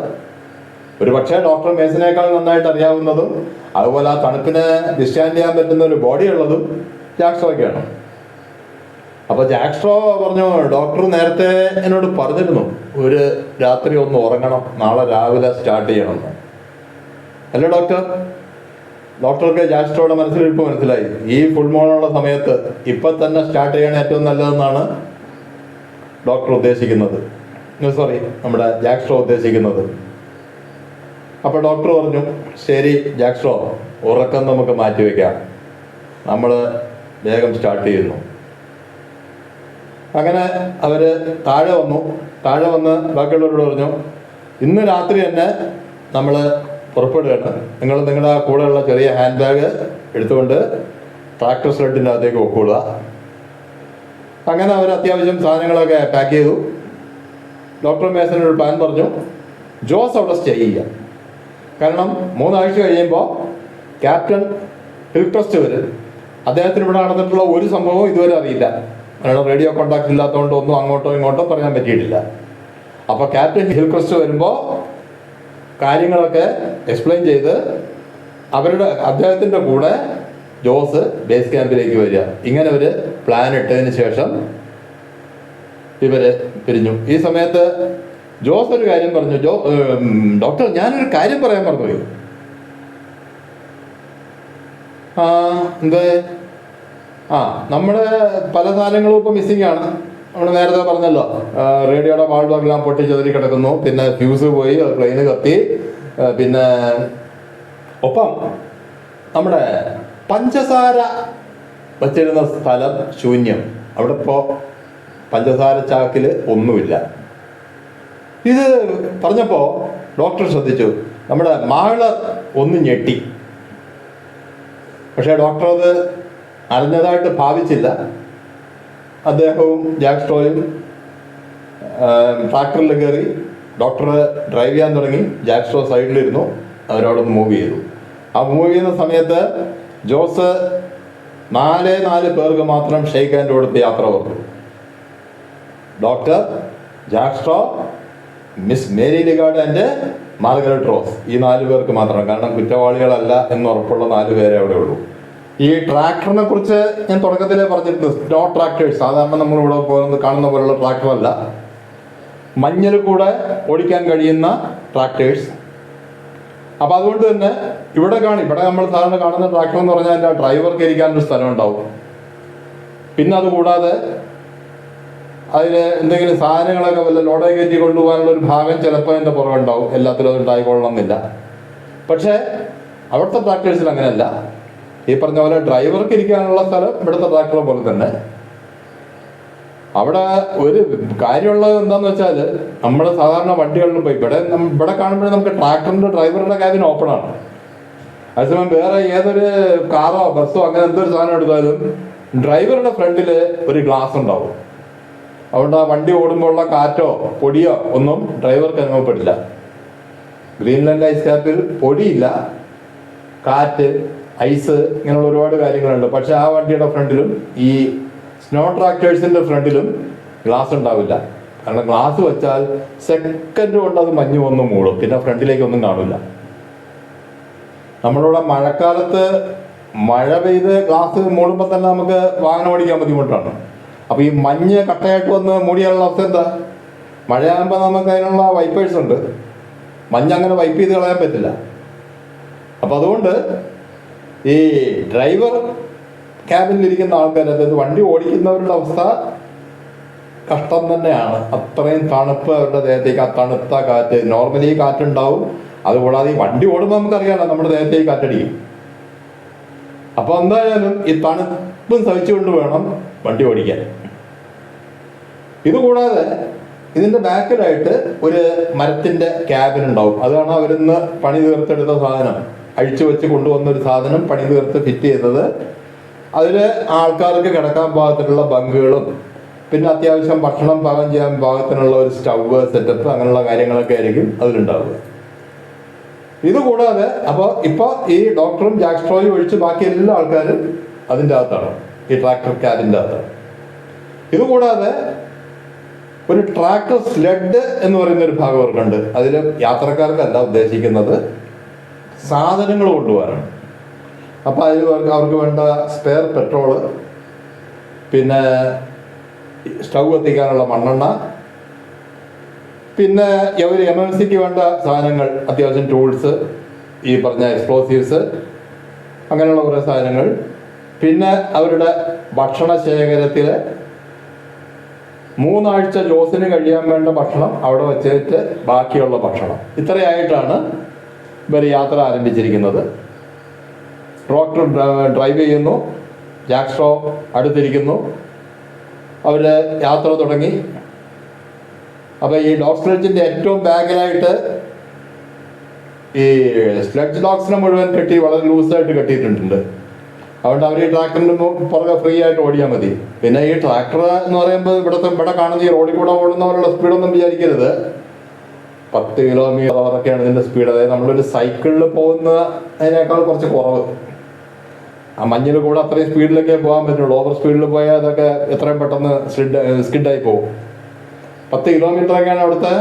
ഒരു പക്ഷേ ഡോക്ടർ മേസനേക്കാൾ നന്നായിട്ട് അറിയാവുന്നതും അതുപോലെ ആ തണുപ്പിനെ വിസ്റ്റാൻഡ് ചെയ്യാൻ പറ്റുന്ന ഒരു ബോഡി ഉള്ളതും ജാക്സ്ട്രോയ്ക്കാണ്. അപ്പൊ ജാക്സ്ട്രോ പറഞ്ഞു, ഡോക്ടർ നേരത്തെ എന്നോട് പറഞ്ഞിരുന്നു ഒരു രാത്രി ഒന്ന് ഉറങ്ങണം, നാളെ രാവിലെ സ്റ്റാർട്ട് ചെയ്യണമെന്ന്. അല്ലേ ഡോക്ടർ? ഡോക്ടർക്ക് ജാക്സ്ട്രോയുടെ മനസ്സിലിരിപ്പ് മനസ്സിലായി. ഈ ഫുൾ മൂണുള്ള സമയത്ത് ഇപ്പം തന്നെ സ്റ്റാർട്ട് ചെയ്യണ ഏറ്റവും നല്ലതെന്നാണ് ഡോക്ടർ ഉദ്ദേശിക്കുന്നത്, സോറി നമ്മുടെ ജാക്സ്ട്രോ ഉദ്ദേശിക്കുന്നത്. അപ്പൊ ഡോക്ടർ പറഞ്ഞു, ശരി ജാക്സ്ട്രോ, ഉറക്കം നമുക്ക് മാറ്റിവെക്കാം, നമ്മൾ വേഗം സ്റ്റാർട്ട് ചെയ്യുന്നു. അങ്ങനെ അവര് താഴെ വന്ന് ബാക്കിയുള്ളവരോട് പറഞ്ഞു, ഇന്ന് രാത്രി തന്നെ നമ്മൾ പുറപ്പെടുകയാണ്. നിങ്ങൾ നിങ്ങളുടെ കൂടെയുള്ള ചെറിയ ഹാൻഡ് ബാഗ് എടുത്തുകൊണ്ട് ട്രാക്ടർ സ്ലെഡിൻ്റെ അകത്തേക്ക് വെക്കുക. അങ്ങനെ അവർ അത്യാവശ്യം സാധനങ്ങളൊക്കെ പാക്ക് ചെയ്തു. ഡോക്ടർ മേസനൊരു പ്ലാൻ പറഞ്ഞു, ജോസ് അവിടെ സ്റ്റേ ചെയ്യുക. കാരണം 3 ആഴ്ച കഴിയുമ്പോൾ ക്യാപ്റ്റൻ ഹിൽക്രസ്റ്റ് വരും. അദ്ദേഹത്തിന് ഇവിടെ നടന്നിട്ടുള്ള ഒരു സംഭവവും ഇതുവരെ അറിയില്ല. കാരണം റേഡിയോ കോണ്ടാക്ട് ഇല്ലാത്തതുകൊണ്ട് ഒന്നും അങ്ങോട്ടോ ഇങ്ങോട്ടോ പറയാൻ പറ്റിയിട്ടില്ല. അപ്പോൾ ക്യാപ്റ്റൻ ഹിൽക്രസ്റ്റ് വരുമ്പോൾ കാര്യങ്ങളൊക്കെ എക്സ്പ്ലെയിൻ ചെയ്ത് അദ്ദേഹത്തിൻ്റെ കൂടെ ജോസ് ബേസ് ക്യാമ്പിലേക്ക് വരിക. ഇങ്ങനെ ഒരു പ്ലാൻ ഇട്ടതിന് ശേഷം ഇവര് പിരിഞ്ഞു. ഈ സമയത്ത് ജോസ് ഒരു കാര്യം പറഞ്ഞു, ഡോക്ടർ ഞാനൊരു കാര്യം പറയാൻ മറന്നുപോയി. എന്താ? നമ്മുടെ പല സാധനങ്ങളും ഇപ്പൊ മിസ്സിംഗ് ആണ്. നമ്മൾ നേരത്തെ പറഞ്ഞല്ലോ, റേഡിയോയുടെ വാൾവെല്ലാം പൊട്ടി ചെതറി കിടക്കുന്നു, പിന്നെ ഫ്യൂസ് പോയി, പ്ലെയിന് കത്തി, പിന്നെ ഒപ്പം നമ്മുടെ പഞ്ചസാര വച്ചിരുന്ന സ്ഥലം ശൂന്യം. അവിടെ ഇപ്പോൾ പഞ്ചസാര ചാക്കിൽ ഒന്നുമില്ല. ഇത് പറഞ്ഞപ്പോൾ ഡോക്ടർ ശ്രദ്ധിച്ചു, നമ്മുടെ മാള് ഒന്ന് ഞെട്ടി. പക്ഷേ ഡോക്ടർ അത് അറിഞ്ഞതായിട്ട് ഭാവിച്ചില്ല. അദ്ദേഹവും ജാക്സ്ട്രോയും ട്രാക്ടറിൽ കയറി, ഡോക്ടർ ഡ്രൈവ് ചെയ്യാൻ തുടങ്ങി, ജാക്സ്ട്രോ സൈഡിലിരുന്നു, അവരോടൊന്ന് മൂവ് ചെയ്തു. ആ മൂവ് ചെയ്യുന്ന സമയത്ത് ജോസ് 4 പേർക്ക് മാത്രം ഷെയ്ക്ക് ഹാൻഡ് കൊടുത്ത് യാത്ര പറഞ്ഞു. Doctor Jack Straw, miss Mary Ligard and Margaret Ross. ഈ 4 പേർക്ക് മാത്രം, കാരണം കുറ്റവാളികളല്ല എന്ന് ഉറപ്പുള്ള 4 പേരെ അവിടെ ഉള്ളൂ. ഈ ട്രാക്ടറിനെ കുറിച്ച് ഞാൻ തുടക്കത്തിലേ പറഞ്ഞിരുന്നു. സ്നോ ട്രാക്ടേഴ്സ് സാധാരണ നമ്മളിവിടെ കാണുന്ന പോലുള്ള ട്രാക്ടറല്ല, മഞ്ഞിൽ കൂടെ ഓടിക്കാൻ കഴിയുന്ന ട്രാക്ടേഴ്സ്. അപ്പം അതുകൊണ്ട് തന്നെ ഇവിടെ നമ്മൾ സാധാരണ കാണുന്ന ട്രാക്ടർ എന്ന് പറഞ്ഞാൽ അതിൻ്റെ ഡ്രൈവർക്ക് ഇരിക്കാനൊരു സ്ഥലം ഉണ്ടാവും. പിന്നെ അതുകൂടാതെ അതിൽ എന്തെങ്കിലും സാധനങ്ങളൊക്കെ വല്ല ലോഡേ കയറ്റി കൊണ്ടുപോകാനുള്ള ഒരു ഭാഗം ചിലപ്പോൾ അതിൻ്റെ പുറകുണ്ടാവും. എല്ലാത്തിലും അത് ഉണ്ടായിക്കൊള്ളണമെന്നില്ല. പക്ഷേ അവിടുത്തെ ട്രാക്ടേഴ്സിൽ അങ്ങനെയല്ല. ഈ പറഞ്ഞ പോലെ ഡ്രൈവർക്ക് ഇരിക്കാനുള്ള സ്ഥലം ഇവിടുത്തെ ട്രാക്ടറെ പോലെ തന്നെ. അവിടെ ഒരു കാര്യമുള്ളത് എന്താന്ന് വെച്ചാൽ, നമ്മൾ സാധാരണ വണ്ടികളിൽ പോയി ഇവിടെ കാണുമ്പോഴേ നമുക്ക് ട്രാക്ടറിന്റെ ഡ്രൈവറുടെ ക്യാബിൻ ഓപ്പൺ ആണ്. അതേസമയം വേറെ ഏതൊരു കാറോ ബസ്സോ അങ്ങനെ എന്തൊരു സാധനം എടുത്താലും ഡ്രൈവറുടെ ഫ്രണ്ടിൽ ഒരു ഗ്ലാസ് ഉണ്ടാവും. അതുകൊണ്ട് ആ വണ്ടി ഓടുമ്പോഴുള്ള കാറ്റോ പൊടിയോ ഒന്നും ഡ്രൈവർക്ക് അനുഭവപ്പെടില്ല. ഗ്രീൻലാൻഡ് ഐസ് ക്യാപ്പിൽ പൊടിയില്ല, കാറ്റ്, ഐസ്, ഇങ്ങനെയുള്ള ഒരുപാട് കാര്യങ്ങളുണ്ട്. പക്ഷെ ആ വണ്ടിയുടെ ഫ്രണ്ടിലും ഈ സ്നോ ട്രാക്ടേഴ്സിന്റെ ഫ്രണ്ടിലും ഗ്ലാസ് ഉണ്ടാവില്ല. കാരണം ഗ്ലാസ് വെച്ചാൽ സെക്കൻഡ് കൊണ്ട് അത് മഞ്ഞ് വന്ന് മൂടും, പിന്നെ ഫ്രണ്ടിലേക്കൊന്നും കാണില്ല. നമ്മളിവിടെ മഴക്കാലത്ത് മഴ പെയ്ത് ഗ്ലാസ് മൂടുമ്പോൾ തന്നെ നമുക്ക് വാഹനം ഓടിക്കാൻ ബുദ്ധിമുട്ടാണ്. അപ്പോൾ ഈ മഞ്ഞ് കട്ടയായിട്ട് വന്ന് മൂടിയാലുള്ള അവസ്ഥ എന്താ? മഴയാകുമ്പോൾ നമുക്ക് അതിനുള്ള വൈപ്പേഴ്സ് ഉണ്ട്, മഞ്ഞ് അങ്ങനെ വൈപ്പ് ചെയ്ത് കളയാൻ പറ്റില്ല. അപ്പം അതുകൊണ്ട് ഈ ഡ്രൈവർ ക്യാബിനിലിരിക്കുന്ന ആൾക്കാർ, അതായത് വണ്ടി ഓടിക്കുന്നവരുടെ അവസ്ഥ കഷ്ടം തന്നെയാണ്. അത്രയും തണുപ്പ് അവരുടെ ദേഹത്തേക്ക്, ആ തണുത്ത കാറ്റ്, നോർമലി കാറ്റുണ്ടാവും. അതുകൂടാതെ ഈ വണ്ടി ഓടുമ്പോൾ നമുക്കറിയാമല്ലോ നമ്മുടെ ദേഹത്തേക്ക് കാറ്റടിക്കും. അപ്പോൾ എന്തായാലും ഈ തണുപ്പും സഹിച്ചുകൊണ്ട് വേണം വണ്ടി ഓടിക്കാൻ. ഇതുകൂടാതെ ഇതിൻ്റെ ബാക്കിലായിട്ട് ഒരു മരത്തിൻ്റെ ക്യാബിൻ ഉണ്ടാവും. അതാണ് അവരിന്ന് പണി തീർത്തെടുത്ത സാധനം, അഴിച്ചു വെച്ച് കൊണ്ടുവന്നൊരു സാധനം പണി തീർത്ത് ഫിറ്റ് ചെയ്തത്. അതിൽ ആൾക്കാർക്ക് കിടക്കാൻ പാകത്തിനുള്ള ബങ്കുകളും പിന്നെ അത്യാവശ്യം ഭക്ഷണം പാകം ചെയ്യാൻ പാകത്തിനുള്ള ഒരു സ്റ്റവ് സെറ്റപ്പ്, അങ്ങനെയുള്ള കാര്യങ്ങളൊക്കെ ആയിരിക്കും അതിലുണ്ടാവുക. ഇതുകൂടാതെ ഇപ്പോൾ ഈ ഡോക്ടറും ജാക്ക് സ്ട്രോയും ഒഴിച്ച് ബാക്കി എല്ലാ ആൾക്കാരും അതിൻ്റെ അകത്താണ്, ഈ ട്രാക്ടർ ക്യാബിൻ്റെ അകത്താണ്. ഇതുകൂടാതെ ഒരു ട്രാക്ടർ സ്ലെഡ് എന്ന് പറയുന്ന ഒരു ഭാഗം അവർക്കുണ്ട്. അതിൽ യാത്രക്കാർക്കല്ല ഉദ്ദേശിക്കുന്നത്, സാധനങ്ങൾ കൊണ്ടുപോകാനാണ്. അപ്പോൾ അതിൽ അവർക്ക് വേണ്ട സ്പെയർ പെട്രോള്, പിന്നെ സ്റ്റൗ കത്തിക്കാനുള്ള മണ്ണെണ്ണ, പിന്നെ ഒരു എമർജൻസിക്ക് വേണ്ട സാധനങ്ങൾ, അത്യാവശ്യം ടൂൾസ്, ഈ പറഞ്ഞ എക്സ്പ്ലോസീവ്സ്, അങ്ങനെയുള്ള കുറേ സാധനങ്ങൾ. പിന്നെ അവരുടെ ഭക്ഷണ ശേഖരത്തിൽ 3 ആഴ്ച ജോസിന് കഴിയാൻ വേണ്ട ഭക്ഷണം അവിടെ വെച്ചിട്ട് ബാക്കിയുള്ള ഭക്ഷണം. ഇത്രയായിട്ടാണ് ഇവർ യാത്ര ആരംഭിച്ചിരിക്കുന്നത്. ഡോക്ടർ ഡ്രൈവ് ചെയ്യുന്നു, ജാക്ക് സ്ട്രോ അടുത്തിരിക്കുന്നു. അവർ യാത്ര തുടങ്ങി. അപ്പോൾ ഈ ഡോഗ് സ്ലെഡ്ജിൻ്റെ ഏറ്റവും ബാക്കിലായിട്ട് ഈ സ്ലെഡ്ജ് ഡോഗ്സിനെ മുഴുവൻ കെട്ടി വളരെ ലൂസായിട്ട് കെട്ടിയിട്ടുണ്ട്. അതുകൊണ്ട് അവർ ഈ ട്രാക്ടറിന് പുറകെ ഫ്രീ ആയിട്ട് ഓടിയാൽ മതി. പിന്നെ ഈ ട്രാക്ടർ എന്ന് പറയുമ്പോൾ ഇവിടെ കാണുന്ന ഈ റോഡിൽ കൂടെ ഓടുന്നവരുടെ സ്പീഡൊന്നും വിചാരിക്കരുത്. 10 കിലോമീറ്ററൊക്കെയാണ് ഇതിൻ്റെ സ്പീഡ്. അതായത് നമ്മളൊരു സൈക്കിളിൽ പോകുന്നതിനേക്കാൾ കുറച്ച് കുറവ്. ആ മഞ്ഞിൽ കൂടെ അത്രയും സ്പീഡിലൊക്കെ പോകാൻ പറ്റുള്ളൂ. ഓവർ സ്പീഡിൽ പോയാൽ അതൊക്കെ എത്രയും പെട്ടെന്ന് സ്കിഡായി പോകും. 10 കിലോമീറ്ററൊക്കെയാണ് അവിടുത്തെ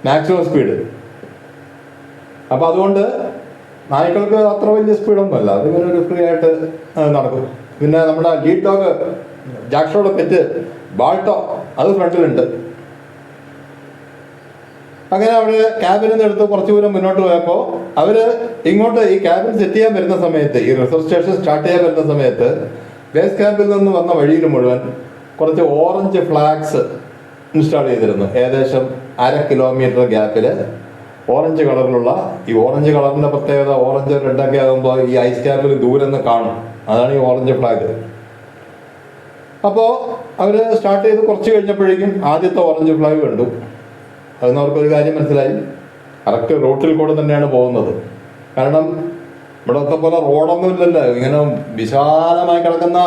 മാക്സിമം സ്പീഡ്. അപ്പം അതുകൊണ്ട് നായ്ക്കൾക്ക് അത്ര വലിയ സ്പീഡൊന്നുമല്ല, അതിങ്ങനെ ഒരു ഫ്രീ ആയിട്ട് നടക്കും. പിന്നെ നമ്മുടെ ലീഡ് ഡോഗ് ജാക്ക് സ്ട്രോയുടെ പെറ്റ് ബാൾട്ടോ, അത് ഫ്രണ്ടിലുണ്ട്. അങ്ങനെ അവിടെ ക്യാബിനിൽ നിന്ന് എടുത്ത് കുറച്ച് ദൂരം മുന്നോട്ട് പോയപ്പോൾ അവർ ഇങ്ങോട്ട് ഈ ക്യാബിൻ സെറ്റ് ചെയ്യാൻ വരുന്ന സമയത്ത്, ഈ റിസർച്ച് സ്റ്റേഷൻ സ്റ്റാർട്ട് ചെയ്യാൻ വരുന്ന സമയത്ത് ബേസ് ക്യാമ്പിൽ നിന്ന് വന്ന വഴിയിൽ മുഴുവൻ കുറച്ച് ഓറഞ്ച് ഫ്ലാഗ്സ് ഇൻസ്റ്റാൾ ചെയ്തിരുന്നു. ഏകദേശം 1/2 കിലോമീറ്റർ ഗ്യാപ്പിൽ ഓറഞ്ച് കളറിലുള്ള, ഈ ഓറഞ്ച് കളറിൻ്റെ പ്രത്യേകത, ഓറഞ്ച് റെഡൊക്കെ ആകുമ്പോൾ ഈ ഐസ് ക്യാപ്പിൽ ദൂരെ നിന്ന് കാണും. അതാണ് ഈ ഓറഞ്ച് ഫ്ലാഗ്. അപ്പോൾ അവർ സ്റ്റാർട്ട് ചെയ്ത് കുറച്ച് കഴിഞ്ഞപ്പോഴേക്കും ആദ്യത്തെ ഓറഞ്ച് ഫ്ലാഗ് കണ്ടു. അതിന് അവർക്കൊരു കാര്യം മനസ്സിലായി, കറക്റ്റ് റൂട്ടിൽ കൂടെ തന്നെയാണ് പോകുന്നത്. കാരണം ഇവിടത്തെ പോലെ റോഡൊന്നും ഇല്ലല്ലോ, ഇങ്ങനെ വിശാലമായി കിടക്കുന്ന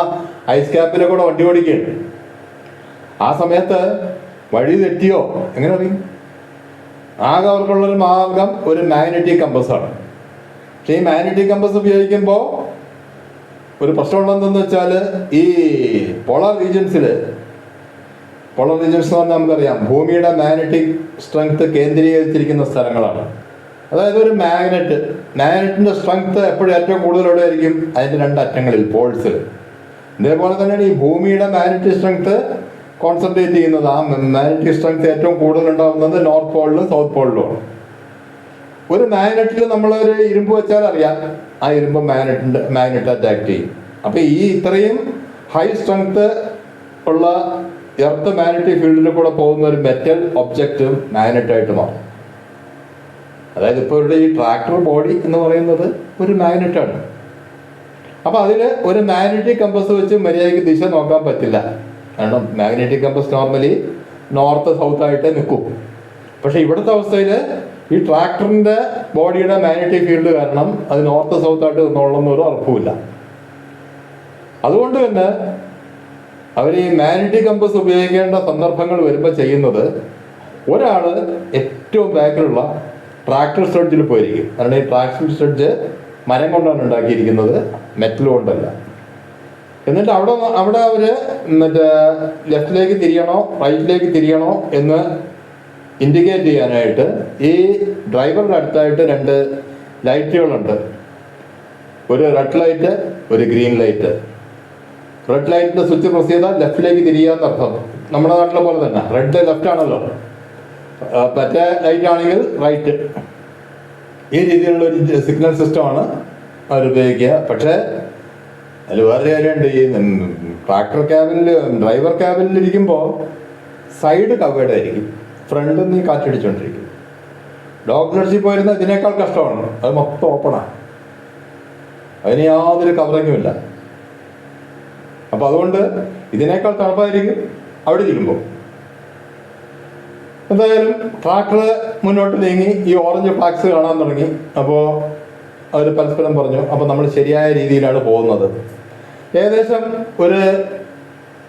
ഐസ് ക്യാപ്പിലെ കൂടെ വണ്ടി ഓടിക്കുകയാണ്. ആ സമയത്ത് വഴി തെറ്റിയോ എങ്ങനെ അറിയും? ആകെ അവർക്കുള്ളൊരു മാർഗം ഒരു മാഗ്നറ്റിക് കമ്പസാണ്. പക്ഷേ ഈ മാഗ്നറ്റിക് കമ്പസ് ഉപയോഗിക്കുമ്പോൾ ഒരു പ്രശ്നമുള്ളതെന്ന് വെച്ചാൽ, ഈ പോളാർ റീജിയൻസിൽ പോളർ റീജിയൻസ് എന്ന് പറഞ്ഞാൽ നമുക്കറിയാം ഭൂമിയുടെ മാഗ്നറ്റിക് സ്ട്രെങ്ത് കേന്ദ്രീകരിച്ചിരിക്കുന്ന സ്ഥലങ്ങളാണ്. അതായത് ഒരു മാഗ്നറ്റിന്റെ സ്ട്രെങ്ത് എപ്പോഴും ഏറ്റവും കൂടുതൽ എവിടെ ആയിരിക്കും? അതിന്റെ രണ്ടറ്റങ്ങളിൽ, പോൾസിൽ. ഇതേപോലെ തന്നെയാണ് ഈ ഭൂമിയുടെ മാഗ്നറ്റിക് സ്ട്രെങ്ത് കോൺസെൻട്രേറ്റ് ചെയ്യുന്നത്. ആ മാഗ്നറ്റിക് സ്ട്രെങ്ത് ഏറ്റവും കൂടുതൽ ഉണ്ടാകുന്നത് നോർത്ത് പോളിലും സൗത്ത് പോളിലുമാണ്. ഒരു മാഗ്നറ്റിൽ നമ്മളൊരു ഇരുമ്പ് വെച്ചാൽ അറിയാം, ആ ഇരുമ്പ് മാഗ്നറ്റ് അറ്റാക്ട് ചെയ്യും. അപ്പൊ ഈ ഇത്രയും ഹൈ സ്ട്രെങ്ത് ഉള്ള എർത്ത് മാഗ്നറ്റിക് ഫീൽഡിൽ കൂടെ പോകുന്ന ഒരു മെറ്റൽ ഒബ്ജക്റ്റ് മാഗ്നറ്റായിട്ട് മാറും. അതായത് ഇപ്പോൾ ഇവിടെ ഈ ട്രാക്ടർ ബോഡി എന്ന് പറയുന്നത് ഒരു മാഗ്നറ്റാണ്. അപ്പൊ അതിൽ ഒരു മാഗ്നറ്റിക് കമ്പസ് വെച്ച് മര്യാദയ്ക്ക് ദിശ നോക്കാൻ പറ്റില്ല. കാരണം മാഗ്നറ്റിക് കമ്പസ് നോർമലി നോർത്ത് സൗത്ത് ആയിട്ടേ നിൽക്കും. പക്ഷെ ഇവിടുത്തെ അവസ്ഥയിൽ ഈ ട്രാക്ടറിന്റെ ബോഡിയുടെ മാഗ്നറ്റിക് ഫീൽഡ് കാരണം അത് നോർത്ത് സൗത്ത് ആയിട്ട് നിന്നോളന്നൊരു ഉറപ്പുമില്ല. അതുകൊണ്ട് തന്നെ അവർ ഈ മാഗ്നറ്റിക് കമ്പസ് ഉപയോഗിക്കേണ്ട സന്ദർഭങ്ങൾ വരുമ്പോൾ ചെയ്യുന്നത്, ഒരാൾ ഏറ്റവും ബാക്കിലുള്ള ട്രാക്ടർ സ്റ്റഡ്ജിൽ പോയിരിക്കും. കാരണം ഈ ട്രാക്ടർ സ്റ്റഡ്ജ് മരം കൊണ്ടാണ് ഉണ്ടാക്കിയിരിക്കുന്നത്, മെറ്റൽ കൊണ്ടല്ല. എന്നിട്ട് അവിടെ അവർ മറ്റേ ലെഫ്റ്റിലേക്ക് തിരിയണോ റൈറ്റിലേക്ക് തിരിയണോ എന്ന് ഇൻഡിക്കേറ്റ് ചെയ്യാനായിട്ട് ഈ ഡ്രൈവറുടെ അടുത്തായിട്ട് 2 ലൈറ്റുകളുണ്ട്. ഒരു റെഡ് ലൈറ്റ്, ഒരു ഗ്രീൻ ലൈറ്റ്. റെഡ് ലൈറ്റിന്റെ സ്വിച്ച് പ്രസ് ചെയ്താൽ ലെഫ്റ്റിലേക്ക് തിരിയാന്നർത്ഥം. നമ്മുടെ നാട്ടിലെ പോലെ തന്നെ റെഡ് ലെഫ്റ്റ് ആണല്ലോ, മറ്റേ ലൈറ്റ് ആണെങ്കിൽ റൈറ്റ്. ഈ രീതിയിലുള്ള ഒരു സിഗ്നൽ സിസ്റ്റമാണ് അവർ ഉപയോഗിക്കുക. പക്ഷേ അതിൽ വേറെ കാര്യമുണ്ട്. ഈ ട്രാക്ടർ ക്യാബിനിൽ, ഡ്രൈവർ ക്യാബിനിൽ ഇരിക്കുമ്പോൾ സൈഡ് കവേർഡ് ആയിരിക്കും, ഫ്രണ്ടിൽ നിന്ന് കാറ്റടിച്ചുകൊണ്ടിരിക്കും. ഡോഗ് നഴ്സിൽ പോയിരുന്ന ഇതിനേക്കാൾ കഷ്ടമാണ്. അത് മൊത്തം ഓപ്പണാണ്, അതിന് യാതൊരു കവറിങ്ങും ഇല്ല. അപ്പം അതുകൊണ്ട് ഇതിനേക്കാൾ തണുപ്പായിരിക്കും അവിടെ ഇരിക്കുമ്പോൾ. എന്തായാലും ട്രാക്ടർ മുന്നോട്ട് നീങ്ങി ഈ ഓറഞ്ച് ഫ്ലാക്സ് കാണാൻ തുടങ്ങി. അപ്പോൾ അവർ പരസ്പരം പറഞ്ഞു, അപ്പോൾ നമ്മൾ ശരിയായ രീതിയിലാണ് പോകുന്നത്. ഏകദേശം ഒരു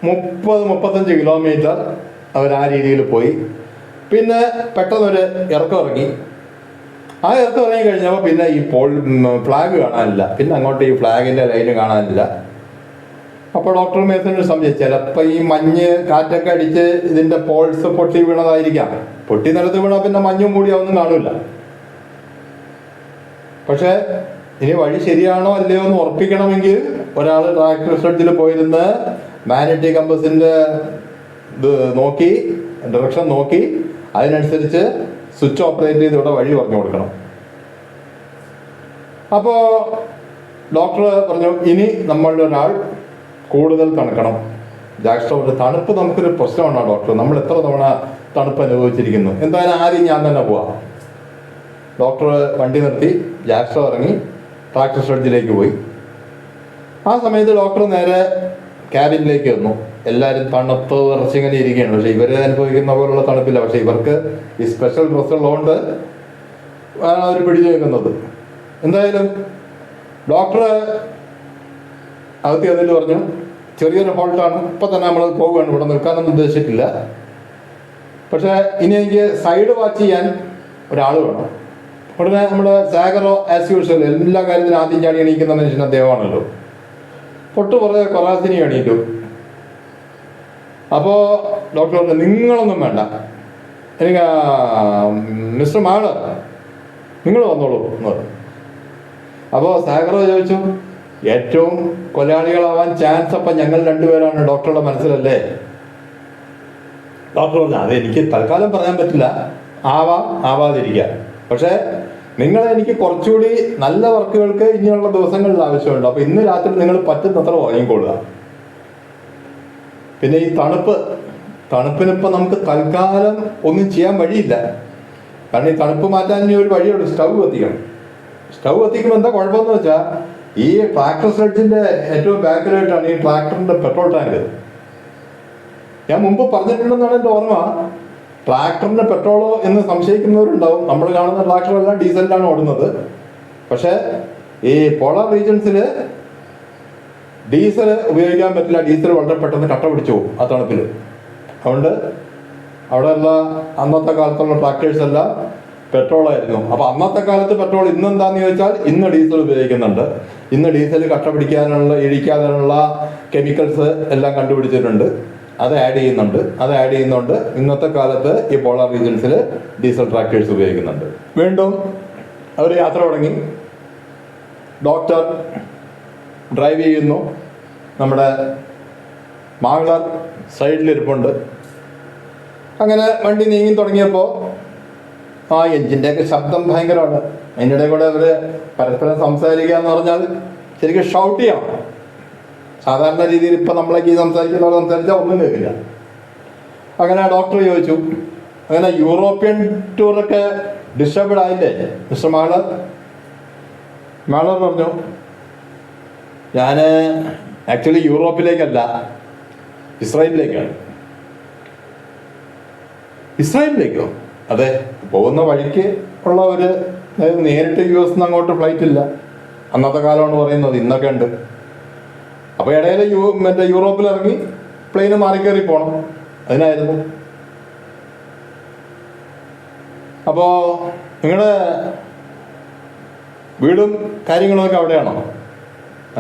30-35 കിലോമീറ്റർ അവർ ആ രീതിയിൽ പോയി. പിന്നെ പെട്ടെന്നൊരു ഇറക്കം ഇറങ്ങി. ആ ഇറക്കം ഇറങ്ങി കഴിഞ്ഞപ്പോൾ പിന്നെ ഈ ഫ്ലാഗ് കാണാനില്ല. പിന്നെ അങ്ങോട്ട് ഈ ഫ്ലാഗിൻ്റെ ലൈന് കാണാനില്ല. അപ്പോൾ ഡോക്ടർ മേസന് സംശയം, ചിലപ്പോൾ ഈ മഞ്ഞ് കാറ്റൊക്കെ അടിച്ച് ഇതിൻ്റെ പോൾസ് പൊട്ടി വീണതായിരിക്കാം. പൊട്ടി നിലത്ത് വീണാൽ പിന്നെ മഞ്ഞും കൂടി ഒന്നും കാണില്ല. പക്ഷേ ഇനി വഴി ശരിയാണോ അല്ലയോ എന്ന് ഉറപ്പിക്കണമെങ്കിൽ ഒരാൾ ട്രാക്ടർ സ്റ്റഡ്ജിൽ പോയിരുന്ന് മാഗ്നറ്റിക് കമ്പസിൻ്റെ ഇത് നോക്കി, ഡയറക്ഷൻ നോക്കി, അതിനനുസരിച്ച് സ്വിച്ച് ഓപ്പറേറ്റ് ചെയ്ത് ഇവിടെ വഴി പറഞ്ഞു കൊടുക്കണം. അപ്പോൾ ഡോക്ടർ പറഞ്ഞു, ഇനി നമ്മളുടെ ഒരാൾ കൂടുതൽ തണുക്കണം. ജാക്സ്റ്റോ ഒരു തണുപ്പ് നമുക്കൊരു പ്രശ്നമാണോ ഡോക്ടർ? നമ്മൾ എത്ര തവണ തണുപ്പ് അനുഭവിച്ചിരിക്കുന്നു. എന്തായാലും ആദ്യം ഞാൻ തന്നെ പോവാം. ഡോക്ടർ വണ്ടി നിർത്തി, ജാക്സ്റ്റോ ഇറങ്ങി ട്രാക്ടർ സ്റ്റഡ്ജിലേക്ക് പോയി. ആ സമയത്ത് ഡോക്ടർ നേരെ ക്യാബിനിലേക്ക് വന്നു. എല്ലാവരും തണുപ്പ് വിറച്ചിങ്ങനെ ഇരിക്കുകയാണ്. പക്ഷെ ഇവരെ അനുഭവിക്കുന്ന പോലുള്ള തണുപ്പില്ല. പക്ഷെ ഇവർക്ക് ഈ സ്പെഷ്യൽ ഡ്രസ്സ് ഉള്ളതുകൊണ്ട് അവർ പിടിച്ചു നിൽക്കുന്നത്. എന്തായാലും ഡോക്ടർ അകത്ത് ചെന്നിട്ട് പറഞ്ഞു, ചെറിയൊരു ഹോൾട്ടാണ്, ഇപ്പം തന്നെ നമ്മൾ പോവുകയാണ്, ഇവിടെ നിൽക്കാനൊന്നും ഉദ്ദേശിച്ചിട്ടില്ല. പക്ഷേ ഇനി എനിക്ക് സൈഡ് വാച്ച് ചെയ്യാൻ ഒരാൾ വേണം. ഉടനെ നമ്മുടെ സാഗറോ ആസ് യൂഷ്വൽ എല്ലാ കാര്യത്തിലും ആദ്യം ചാടി എണീക്കുന്ന മനുഷ്യൻ അദ്ദേഹമാണല്ലോ. പൊട്ട് പുറകെ കൊറാസിനി എണീറ്റു. അപ്പോൾ ഡോക്ടർ പറഞ്ഞു, നിങ്ങളൊന്നും വേണ്ട, എനിക്ക് മിസ്റ്റർ മാള് നിങ്ങൾ വന്നോളൂ എന്ന് പറഞ്ഞു. അപ്പോൾ സാഗറോ ചോദിച്ചു, ഏറ്റവും കൊലയാളികളാവാൻ ചാൻസ് അപ്പം ഞങ്ങൾ 2 പേരാണ് ഡോക്ടറുടെ മനസ്സിലല്ലേ? ഡോക്ടർ പറഞ്ഞു, അത് എനിക്ക് തൽക്കാലം പറയാൻ പറ്റില്ല, ആവാം ആവാതിരിക്കാം. പക്ഷേ എനിക്ക് കുറച്ചുകൂടി നല്ല വർക്കുകൾക്ക് ഇനിയുള്ള ദിവസങ്ങളിൽ ആവശ്യമുണ്ട്. അപ്പോൾ ഇന്ന് രാത്രി നിങ്ങൾ പറ്റുന്നത്ര ഉറങ്ങിക്കൊള്ളുക. പിന്നെ ഈ തണുപ്പിനിപ്പോൾ നമുക്ക് തൽക്കാലം ഒന്നും ചെയ്യാൻ വഴിയില്ല. കാരണം ഈ തണുപ്പ് മാറ്റാൻ ഇനി ഒരു വഴിയുണ്ട്, സ്റ്റൗ കത്തിക്കണം. സ്റ്റൗ കത്തിക്കുമ്പോൾ എന്താ കുഴപ്പമെന്ന് വെച്ചാൽ, ഈ ട്രാക്ടർ സ്റ്റഡ്ജിൻ്റെ ഏറ്റവും ബാക്കിലായിട്ടാണ് ഈ ട്രാക്ടറിൻ്റെ പെട്രോൾ ടാങ്ക്. ഞാൻ മുമ്പ് പറഞ്ഞിട്ടുണ്ടെന്നാണ് എൻ്റെ ഓർമ്മ. ട്രാക്ടറിൻ്റെ പെട്രോളോ എന്ന് സംശയിക്കുന്നവരുണ്ടാവും. നമ്മൾ കാണുന്ന ട്രാക്ടറെല്ലാം ഡീസലിലാണ് ഓടുന്നത്. പക്ഷേ ഈ പോളാർ റീജൻസിൽ ഡീസൽ ഉപയോഗിക്കാൻ പറ്റില്ല. ഡീസൽ വളരെ പെട്ടെന്ന് കട്ട പിടിച്ചു പോകും ആ തണുപ്പിൽ. അതുകൊണ്ട് അവിടെയുള്ള അന്നത്തെ കാലത്തുള്ള ട്രാക്ടേഴ്സ് എല്ലാം പെട്രോളായിരുന്നു. അപ്പോൾ അന്നത്തെ കാലത്ത് പെട്രോൾ ഇന്നെന്താന്ന് ചോദിച്ചാൽ, ഇന്ന് ഡീസൽ ഉപയോഗിക്കുന്നുണ്ട്. ഇന്ന് ഡീസൽ കട്ട പിടിക്കാനുള്ള ഇഴിക്കാനുള്ള കെമിക്കൽസ് എല്ലാം കണ്ടുപിടിച്ചിട്ടുണ്ട്. അത് ആഡ് ചെയ്യുന്നുണ്ട്. ഇന്നത്തെ കാലത്ത് ഈ പോളാർ റീജിയൻസിൽ ഡീസൽ ട്രാക്ടേഴ്സ് ഉപയോഗിക്കുന്നുണ്ട്. വീണ്ടും അവർ യാത്ര തുടങ്ങി. ഡോക്ടർ ഡ്രൈവ് ചെയ്യുന്നു. നമ്മുടെ മാഗ്ലർ സൈഡിലിരിപ്പുണ്ട്. അങ്ങനെ വണ്ടി നീങ്ങി തുടങ്ങിയപ്പോൾ ആ എൻജിൻ്റെയൊക്കെ ശബ്ദം ഭയങ്കരമാണ്. അതിൻ്റെ ഇടയിൽ കൂടെ അവർ പരസ്പരം സംസാരിക്കുക എന്ന് പറഞ്ഞാൽ ശരിക്കും ഷൗട്ട് ചെയ്യണം. സാധാരണ രീതിയിൽ ഇപ്പം നമ്മളൊക്കെ ഈ സംസാരിക്കുന്നവർ സംസാരിച്ചാൽ ഒന്നും കേൾക്കില്ല. അങ്ങനെ ഡോക്ടർ ചോദിച്ചു, അങ്ങനെ യൂറോപ്യൻ ടൂറൊക്കെ ഡിസ്റ്റർബ്ഡ് ആയില്ലേ മിസ്റ്റർ മാഗ്ലർ? മാഗ്ലർ പറഞ്ഞു, ഞാൻ ആക്ച്വലി യൂറോപ്പിലേക്കല്ല, ഇസ്രായേലിലേക്കാണ്. ഇസ്രായേലിലേക്കോ? അതെ, പോകുന്ന വഴിക്ക് ഉള്ള ഒരു, നേരിട്ട് US നിന്ന് അങ്ങോട്ട് ഫ്ലൈറ്റ് ഇല്ല. അന്നത്തെ കാലമാണ് പറയുന്നത്, ഇന്നൊക്കെ ഉണ്ട്. അപ്പോൾ ഇടയിൽ യൂറോപ്പിൽ ഇറങ്ങി പ്ലെയിന് മാറിക്കയറി പോകണം, അതിനായിരുന്നു. അപ്പോൾ നിങ്ങളുടെ വീടും കാര്യങ്ങളൊക്കെ അവിടെയാണോ?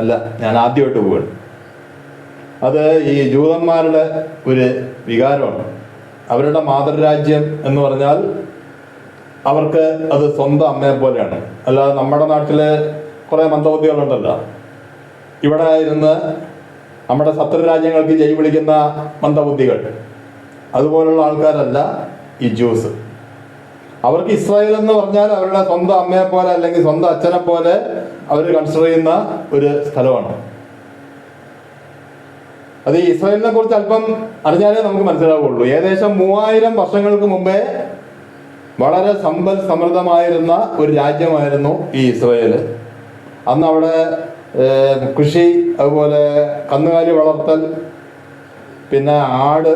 അല്ല, ഞാൻ ആദ്യമായിട്ട് പോവുകയാണ്. അത് ഈ ജൂതന്മാരുടെ ഒരു വികാരമാണ്. അവരുടെ മാതൃരാജ്യം എന്ന് പറഞ്ഞാൽ അവർക്ക് അത് സ്വന്തം അമ്മയെ പോലെയാണ്. അല്ലാതെ നമ്മുടെ നാട്ടിൽ കുറേ മന്ദബുദ്ധികളുണ്ടല്ലോ, ഇവിടെ ഇരുന്ന് നമ്മുടെ ശത്രു രാജ്യങ്ങൾക്ക് ജയ് വിളിക്കുന്ന മന്ദബുദ്ധികൾ, അതുപോലുള്ള ആൾക്കാരല്ല ഈ ജ്യൂസ്. അവർക്ക് ഇസ്രായേൽ എന്ന് പറഞ്ഞാൽ അവരുടെ സ്വന്തം അമ്മയെ പോലെ അല്ലെങ്കിൽ സ്വന്തം അച്ഛനെ പോലെ അവർ കൺസിഡർ ചെയ്യുന്ന ഒരു സ്ഥലമാണ്. അത് ഈ ഇസ്രായേലിനെ കുറിച്ച് അല്പം അറിഞ്ഞാലേ നമുക്ക് മനസ്സിലാവുള്ളൂ. ഏകദേശം 3000 വർഷങ്ങൾക്ക് മുമ്പേ വളരെ സമ്പൽ സമൃദ്ധമായിരുന്ന ഒരു രാജ്യമായിരുന്നു ഈ ഇസ്രായേൽ. അന്ന് അവിടെ കൃഷി, അതുപോലെ കന്നുകാലി വളർത്തൽ, പിന്നെ ആട്,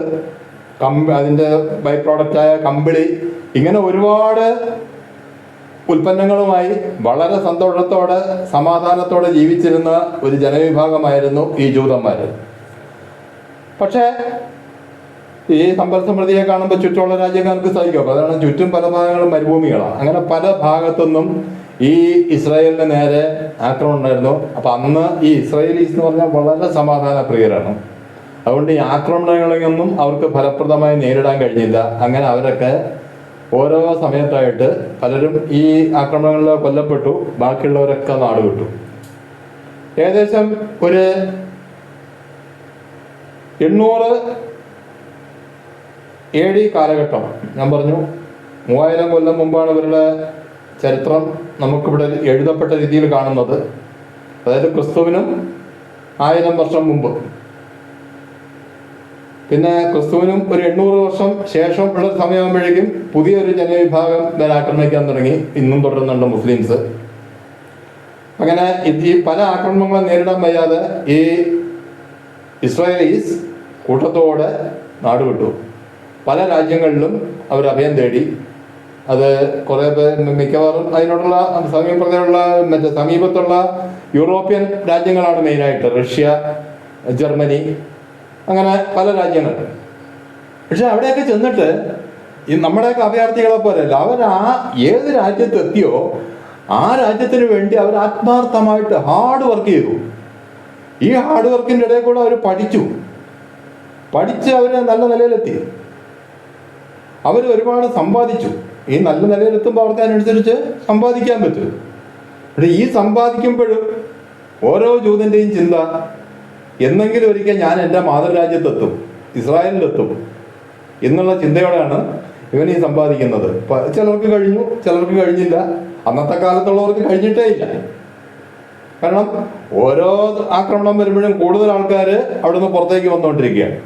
അതിൻ്റെ ബൈ പ്രോഡക്റ്റായ കമ്പിളി, ഇങ്ങനെ ഒരുപാട് ഉൽപ്പന്നങ്ങളുമായി വളരെ സന്തോഷത്തോടെ സമാധാനത്തോടെ ജീവിച്ചിരുന്ന ഒരു ജനവിഭാഗമായിരുന്നു ഈ ജൂതന്മാർ. പക്ഷേ ഈ സമ്പൽ സമൃദ്ധിയെ കാണുമ്പോൾ ചുറ്റുമുള്ള രാജ്യക്കാർക്ക് സഹിക്കും. അതാണ് ചുറ്റും പല ഭാഗങ്ങളും മരുഭൂമികളാണ്. അങ്ങനെ പല ഭാഗത്തുനിന്നും ഈ ഇസ്രായേലിന് നേരെ ആക്രമണം ഉണ്ടായിരുന്നു. അപ്പം അന്ന് ഈ ഇസ്രായേലീസ് എന്ന് പറഞ്ഞാൽ വളരെ സമാധാന പ്രിയരാണ്. അതുകൊണ്ട് ഈ ആക്രമണങ്ങളെയൊന്നും അവർക്ക് ഫലപ്രദമായി നേരിടാൻ കഴിഞ്ഞില്ല. അങ്ങനെ അവരൊക്കെ ഓരോ സമയത്തായിട്ട് പലരും ഈ ആക്രമണങ്ങളിൽ കൊല്ലപ്പെട്ടു, ബാക്കിയുള്ളവരൊക്കെ നാട് വിട്ടു. ഏകദേശം ഒരു 800 AD കാലഘട്ടം, ഞാൻ പറഞ്ഞു 3000 കൊല്ലം മുമ്പാണ് ഇവരുടെ ചരിത്രം നമുക്കിവിടെ എഴുതപ്പെട്ട രീതിയിൽ കാണുന്നത്. അതായത് ക്രിസ്തുവിനും 1000 വർഷം മുമ്പ്. പിന്നെ ക്രിസ്തുവിനും ഒരു 800 വർഷം ശേഷം ഉള്ള സമയമാകുമ്പോഴേക്കും പുതിയൊരു ജനവിഭാഗം ആക്രമിക്കാൻ തുടങ്ങി. ഇന്നും തുടരുന്നുണ്ട് മുസ്ലിംസ്. അങ്ങനെ ഈ പല ആക്രമണങ്ങളും നേരിടാൻ വയ്യാതെ ഈ ഇസ്രായേലീസ് കൂട്ടത്തോടെ നാടുവിട്ടു. പല രാജ്യങ്ങളിലും അവർ അഭയം തേടി. അത് കുറേ മിക്കവാറും അതിനോടുള്ള സമീപത്തുള്ള യൂറോപ്യൻ രാജ്യങ്ങളാണ് മെയിനായിട്ട്. റഷ്യ, ജർമ്മനി, അങ്ങനെ പല രാജ്യങ്ങൾ. പക്ഷെ അവിടെയൊക്കെ ചെന്നിട്ട് ഈ നമ്മുടെയൊക്കെ അഭയാർത്ഥികളെ പോലെയല്ല, അവർ ഏത് രാജ്യത്തെത്തിയോ ആ രാജ്യത്തിന് വേണ്ടി അവർ ആത്മാർത്ഥമായിട്ട് ഹാർഡ് വർക്ക് ചെയ്തു. ഈ ഹാർഡ് വർക്കിൻ്റെ ഇടയിൽ കൂടെ അവർ പഠിച്ച് അവർ നല്ല നിലയിലെത്തി. അവർ ഒരുപാട് സമ്പാദിച്ചു. ഈ നല്ല നിലയിലെത്തുമ്പോൾ അവർക്ക് അതിനനുസരിച്ച് സമ്പാദിക്കാൻ പറ്റും. പക്ഷേ ഈ സമ്പാദിക്കുമ്പോഴും ഓരോ ജൂതൻ്റെയും ചിന്ത, എന്നെങ്കിലും ഒരിക്കൽ ഞാൻ എൻ്റെ മാതൃരാജ്യത്തെത്തും, ഇസ്രായേലിലെത്തും എന്നുള്ള ചിന്തയോടെയാണ് ഇവൻ ഈ സമ്പാദിക്കുന്നത്. ചിലർക്ക് കഴിഞ്ഞു, ചിലർക്ക് കഴിഞ്ഞില്ല. അന്നത്തെ കാലത്തുള്ളവർക്ക് കഴിഞ്ഞിട്ടേ ഇല്ല. കാരണം ഓരോ ആക്രമണം വരുമ്പോഴും കൂടുതൽ ആൾക്കാർ അവിടെ നിന്ന് പുറത്തേക്ക് വന്നുകൊണ്ടിരിക്കുകയാണ്.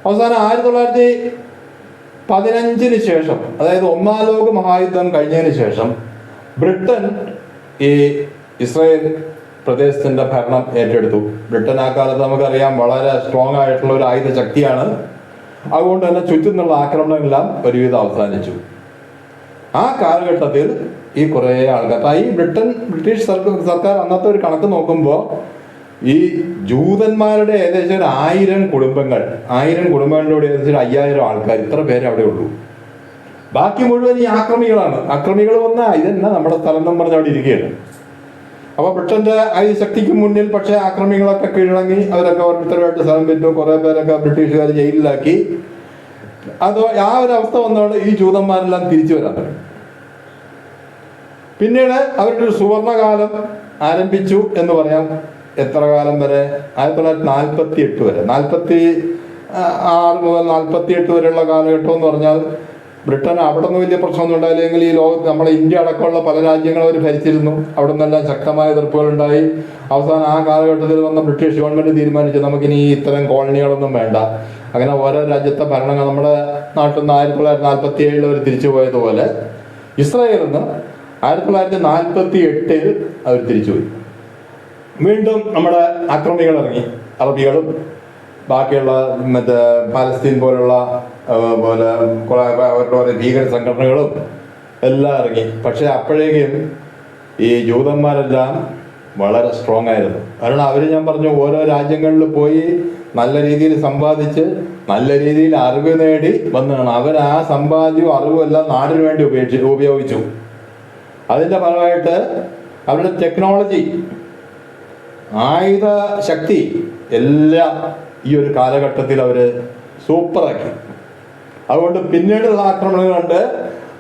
അവസാനം 1915 ശേഷം, അതായത് 1ാം ലോക മഹായുദ്ധം കഴിഞ്ഞതിന് ശേഷം ബ്രിട്ടൻ ഈ ഇസ്രായേൽ പ്രദേശത്തിൻ്റെ ഭരണം ഏറ്റെടുത്തു. ബ്രിട്ടൻ ആ കാലത്ത് നമുക്കറിയാം വളരെ സ്ട്രോങ് ആയിട്ടുള്ള ഒരു ആയുധ ശക്തിയാണ്. അതുകൊണ്ട് തന്നെ ചുറ്റുമുള്ള ആക്രമണങ്ങളെല്ലാം ഒരുവിധം അവസാനിച്ചു. ആ കാലഘട്ടത്തിൽ ഈ കുറേ ആൾക്കാർ, ഈ ബ്രിട്ടീഷ് സർക്കാർ അന്നത്തെ ഒരു കണക്ക് നോക്കുമ്പോൾ ഈ ജൂതന്മാരുടെ ഏകദേശം ഒരു 1000 കുടുംബങ്ങൾ, 1000 കുടുംബങ്ങളിലൂടെ ഏകദേശം 5000 ആൾക്കാർ, ഇത്ര പേരെ അവിടെ ഉള്ളൂ. ബാക്കി മുഴുവൻ ഈ ആക്രമികളാണ്. ആക്രമികൾ വന്നാൽ ഇതെന്നാ നമ്മുടെ സ്ഥലം എന്ന് പറഞ്ഞ് അവിടെ ഇരിക്കുകയാണ്. അപ്പോൾ ബ്രിട്ടന്റെ ശക്തിക്ക് മുന്നിൽ പക്ഷേ ആക്രമികളൊക്കെ കീഴടങ്ങി അവരൊക്കെ ഓരോരുത്തരുമായിട്ട് സ്ഥലം വിറ്റു, കുറേ പേരൊക്കെ ബ്രിട്ടീഷുകാർ ജയിലിലാക്കി. അത് ആ ഒരു അവസ്ഥ വന്നതുകൊണ്ട് ഈ ജൂതന്മാരെല്ലാം തിരിച്ചു വരാൻ തുടങ്ങി. പിന്നീട് അവരുടെ ഒരു സുവർണകാലം ആരംഭിച്ചു എന്ന് പറയാം. എത്ര കാലം വരെ? 1948 വരെ, 46 മുതൽ 48 വരെയുള്ള കാലഘട്ടം എന്ന് പറഞ്ഞാൽ ബ്രിട്ടൻ അവിടെ നിന്ന് വലിയ പ്രശ്നമൊന്നും ഉണ്ടായില്ലെങ്കിൽ ഈ ലോകത്ത് നമ്മളെ ഇന്ത്യ അടക്കമുള്ള പല രാജ്യങ്ങളും അവർ ഭരിച്ചിരുന്നു. അവിടെ നിന്നെല്ലാം ശക്തമായ എതിർപ്പുകളുണ്ടായി. അവസാനം ആ കാലഘട്ടത്തിൽ വന്ന ബ്രിട്ടീഷ് ഗവൺമെൻറ് തീരുമാനിച്ചു നമുക്കിനി ഇത്തരം കോളനികളൊന്നും വേണ്ട. അങ്ങനെ ഓരോ രാജ്യത്തെ ഭരണങ്ങൾ നമ്മുടെ നാട്ടിൽ നിന്ന് 1947 അവർ തിരിച്ചു പോയതുപോലെ ഇസ്രായേലിൽ നിന്ന് 1948 അവർ തിരിച്ചുപോയി. വീണ്ടും നമ്മുടെ ആക്രമികൾ ഇറങ്ങി. അറബികളും ബാക്കിയുള്ള മറ്റേ പാലസ്തീൻ പോലുള്ള അവരുടെ ഭീകര സംഘടനകളും എല്ലാം ഇറങ്ങി. പക്ഷെ അപ്പോഴേക്കും ഈ ജൂതന്മാരെല്ലാം വളരെ സ്ട്രോങ് ആയിരുന്നു. കാരണം അവർ, ഞാൻ പറഞ്ഞു, ഓരോ രാജ്യങ്ങളിൽ പോയി നല്ല രീതിയിൽ സമ്പാദിച്ച് നല്ല രീതിയിൽ അറിവ് നേടി വന്നതാണ്. അവർ ആ സമ്പാദ്യവും അറിവും എല്ലാം നാടിനു വേണ്ടി ഉപയോഗിച്ചു. അതിൻ്റെ ഫലമായിട്ട് അവരുടെ ടെക്നോളജി, ആയുധ ശക്തി എല്ലാം ഈ ഒരു കാലഘട്ടത്തിൽ അവർ സൂപ്പറാക്കി. അതുകൊണ്ട് പിന്നീടുള്ള ആക്രമണങ്ങൾ കൊണ്ട്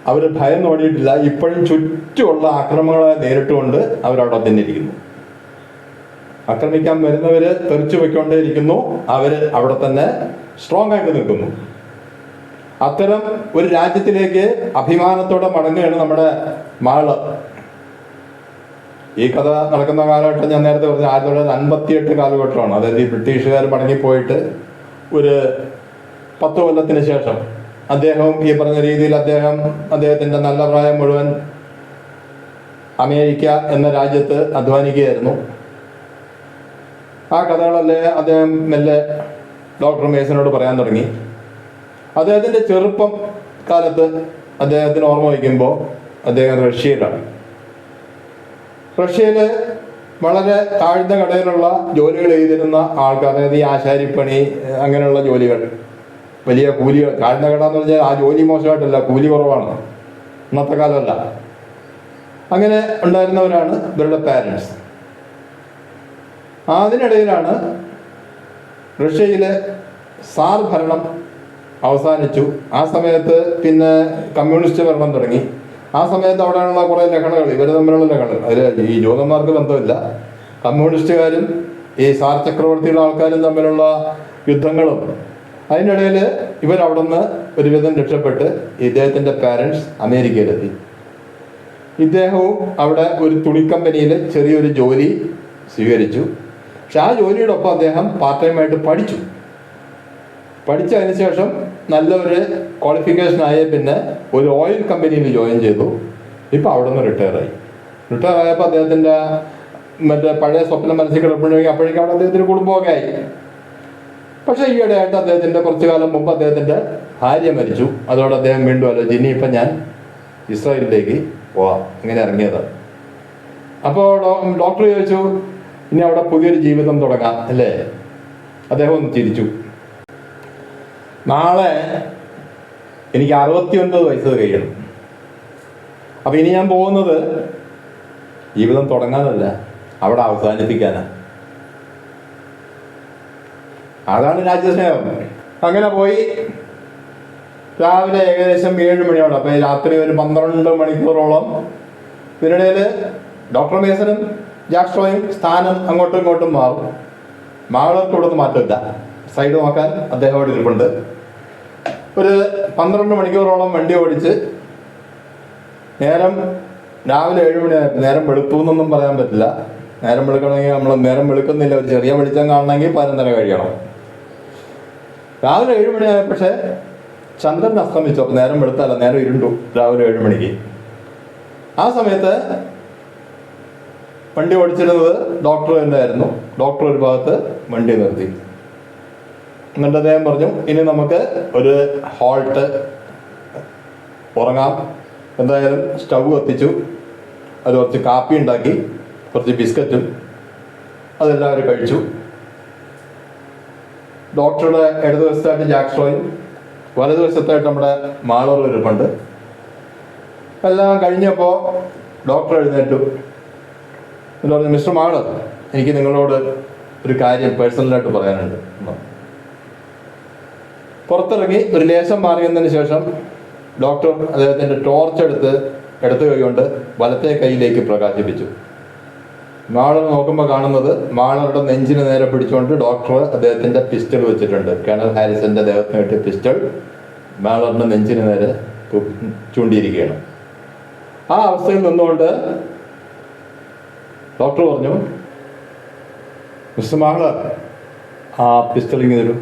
അവർ ഭയം തോന്നിയിട്ടില്ല. ഇപ്പോഴും ചുറ്റുമുള്ള ആക്രമണങ്ങളെ നേരിട്ടുകൊണ്ട് അവരവിടെ തന്നെ ഇരിക്കുന്നു. ആക്രമിക്കാൻ വരുന്നവർ തെറിച്ചു വെക്കൊണ്ടേയിരിക്കുന്നു. അവർ അവിടെ തന്നെ സ്ട്രോങ് ആയിട്ട് നിൽക്കുന്നു. അത്തരം ഒരു രാജ്യത്തിലേക്ക് അഭിമാനത്തോടെ മടങ്ങുകയാണ് നമ്മുടെ മാള്. ഈ കഥ നടക്കുന്ന കാലഘട്ടം ഞാൻ നേരത്തെ പറഞ്ഞ 1958 കാലഘട്ടമാണ്. അതായത് ഈ ബ്രിട്ടീഷുകാർ മടങ്ങിപ്പോയിട്ട് ഒരു 10 കൊല്ലത്തിന് ശേഷം അദ്ദേഹവും ഈ പറഞ്ഞ രീതിയിൽ അദ്ദേഹത്തിൻ്റെ നല്ല പ്രായം മുഴുവൻ അമേരിക്ക എന്ന രാജ്യത്ത് അധ്വാനിക്കുകയായിരുന്നു. ആ കഥകളല്ലേ അദ്ദേഹം മെല്ലെ ഡോക്ടർ മേസനോട് പറയാൻ തുടങ്ങി. അദ്ദേഹത്തിൻ്റെ ചെറുപ്പം കാലത്ത് അദ്ദേഹത്തിന് ഓർമ്മ വയ്ക്കുമ്പോൾ അദ്ദേഹം റഷ്യയിലാണ്. റഷ്യയിൽ വളരെ താഴ്ന്ന കടയിലുള്ള ജോലികൾ ചെയ്തിരുന്ന ആൾക്കാർ, അതായത് ഈ ആശാരിപ്പണി അങ്ങനെയുള്ള ജോലികൾ, വലിയ കൂലികൾ. താഴ്ന്ന കട എന്ന് പറഞ്ഞാൽ ആ ജോലി മോശമായിട്ടല്ല, കൂലി കുറവാണ്, ഇന്നത്തെ കാലമല്ല. അങ്ങനെ ഉണ്ടായിരുന്നവരാണ് ഇവരുടെ പാരൻസ്. അതിനിടയിലാണ് റഷ്യയിലെ സാർ ഭരണം അവസാനിച്ചു. ആ സമയത്ത് പിന്നെ കമ്മ്യൂണിസ്റ്റ് ഭരണം തുടങ്ങി. ആ സമയത്ത് അവിടെയുള്ള കുറേ ലഹളകൾ, ഇവർ തമ്മിലുള്ള ലഹളകൾ, അതിൽ ഈ ജൂതന്മാർക്ക് ബന്ധമില്ല, കമ്മ്യൂണിസ്റ്റുകാരും ഈ സാർ ചക്രവർത്തിയുടെ ആൾക്കാരും തമ്മിലുള്ള യുദ്ധങ്ങളും. അതിനിടയിൽ ഇവരവിടെ നിന്ന് ഒരുവിധം രക്ഷപ്പെട്ട് ഇദ്ദേഹത്തിൻ്റെ പാരൻസ് അമേരിക്കയിലെത്തി. ഇദ്ദേഹവും അവിടെ ഒരു തുണിക്കമ്പനിയിൽ ചെറിയൊരു ജോലി സ്വീകരിച്ചു. പക്ഷെ ആ ജോലിയുടെ ഒപ്പം അദ്ദേഹം പാർട്ട് ടൈമായിട്ട് പഠിച്ചതിന് ശേഷം നല്ലൊരു ക്വാളിഫിക്കേഷൻ ആയ പിന്നെ ഒരു ഓയിൽ കമ്പനിയിൽ ജോയിൻ ചെയ്തു. ഇപ്പോൾ അവിടെ നിന്ന് റിട്ടയർ ആയപ്പോൾ അദ്ദേഹത്തിൻ്റെ മറ്റേ പഴയ സ്വപ്നം മനസ്സിൽ കിടപ്പുണ്ടെങ്കിൽ അപ്പോഴേക്കും അവിടെ അദ്ദേഹത്തിന് കുടുംബമൊക്കെ ആയി. പക്ഷേ ഈയിടെയായിട്ട് അദ്ദേഹത്തിൻ്റെ കുറച്ചു കാലം മുമ്പ് അദ്ദേഹത്തിൻ്റെ ഭാര്യ മരിച്ചു. അതോടെ അദ്ദേഹം വീണ്ടും ആലോചിച്ചു, ഇനിയിപ്പം ഞാൻ ഇസ്രായേലിലേക്ക് പോവാം, ഇങ്ങനെ ഇറങ്ങിയതാണ്. അപ്പോൾ ഡോക്ടർ ചോദിച്ചു, ഇനി അവിടെ പുതിയൊരു ജീവിതം തുടങ്ങാം അല്ലേ? അദ്ദേഹം ഒന്ന് ചിരിച്ചു. നാളെ എനിക്ക് 69 വയസ്സ് കഴിയണം. അപ്പം ഇനി ഞാൻ പോകുന്നത് ജീവിതം തുടങ്ങാനല്ല, അവിടെ അവസാനിപ്പിക്കാനാണ്. അതാണ് രാജ്യസ്നേഹം. അങ്ങനെ പോയി രാവിലെ ഏകദേശം 7 മണിയോടെ, അപ്പം രാത്രി ഒരു 12 മണിക്കൂറോളം. ഇതിനിടയിൽ ഡോക്ടർ മേസനും ജാക്ക് സ്ട്രോയും സ്ഥാനം അങ്ങോട്ടും ഇങ്ങോട്ടും മാറും. മാളർക്ക് ഇവിടെ നിന്ന് മാറ്റമില്ല, സൈഡ് നോക്കാൻ അദ്ദേഹം അവിടെ ഇരിപ്പുണ്ട്. ഒരു 12 മണിക്കൂറോളം വണ്ടി ഓടിച്ച് രാവിലെ 7 മണിയായപ്പോൾ, നേരം വെളുത്തു എന്നൊന്നും പറയാൻ പറ്റില്ല. നേരം വെളുക്കണമെങ്കിൽ നമ്മൾ നേരം വെളുക്കുന്നില്ല, ഒരു ചെറിയ വെളിച്ചം കാണണമെങ്കിൽ 11:30 കഴിയണം. രാവിലെ 7 മണിയായ പക്ഷേ ചന്ദ്രൻ അസ്തമിച്ചു. അപ്പോൾ നേരം വെളുത്തല്ല, നേരം ഇരുണ്ടു രാവിലെ 7 മണിക്ക്. ആ സമയത്ത് വണ്ടി ഓടിച്ചിരുന്നത് ഡോക്ടർ തന്നെയായിരുന്നു. ഡോക്ടർ ഒരു ഭാഗത്ത് വണ്ടി നിർത്തി. എന്നിട്ട് അദ്ദേഹം പറഞ്ഞു, ഇനി നമുക്ക് ഒരു ഹോൾട്ട്, ഉറങ്ങാം. എന്തായാലും സ്റ്റൗ കത്തിച്ചു, അത് കുറച്ച് കാപ്പി ഉണ്ടാക്കി, കുറച്ച് ബിസ്ക്കറ്റും അതെല്ലാവരും കഴിച്ചു. ഡോക്ടറുടെ ഇടതുവശത്തായിട്ട് ജാക്ക് സ്ട്രോയും വലതുവശത്തായിട്ട് നമ്മുടെ മാളർ ഇരിപ്പുണ്ട്. എല്ലാം കഴിഞ്ഞപ്പോൾ ഡോക്ടർ എഴുന്നേറ്റു. എന്നിട്ട് പറഞ്ഞു, മിസ്റ്റർ മാളർ, എനിക്ക് നിങ്ങളോട് ഒരു കാര്യം പേഴ്സണലായിട്ട് പറയാനുണ്ട്. പുറത്തിറങ്ങി ഒരു ലേശം മാറിയതിന് ശേഷം ഡോക്ടർ അദ്ദേഹത്തിൻ്റെ ടോർച്ച് എടുത്ത് കൈകൊണ്ട് വലത്തെ കൈയിലേക്ക് പ്രകാശിപ്പിച്ചു. മാളർ നോക്കുമ്പോൾ കാണുന്നത് മാളറുടെ നെഞ്ചിന് നേരെ പിടിച്ചുകൊണ്ട് ഡോക്ടർ അദ്ദേഹത്തിൻ്റെ പിസ്റ്റൾ വെച്ചിട്ടുണ്ട്. കേണൽ ഹാരിസന്റെ ദേഹത്തിന് കിട്ടിയ പിസ്റ്റൾ മാളറിന്റെ നെഞ്ചിന് നേരെ ചൂണ്ടിയിരിക്കുകയാണ്. ആ അവസ്ഥയിൽ നിന്നുകൊണ്ട് ഡോക്ടർ പറഞ്ഞു, മിസ്റ്റർ മാളർ, ആ പിസ്റ്റൾ ഇങ്ങനെ തരൂ.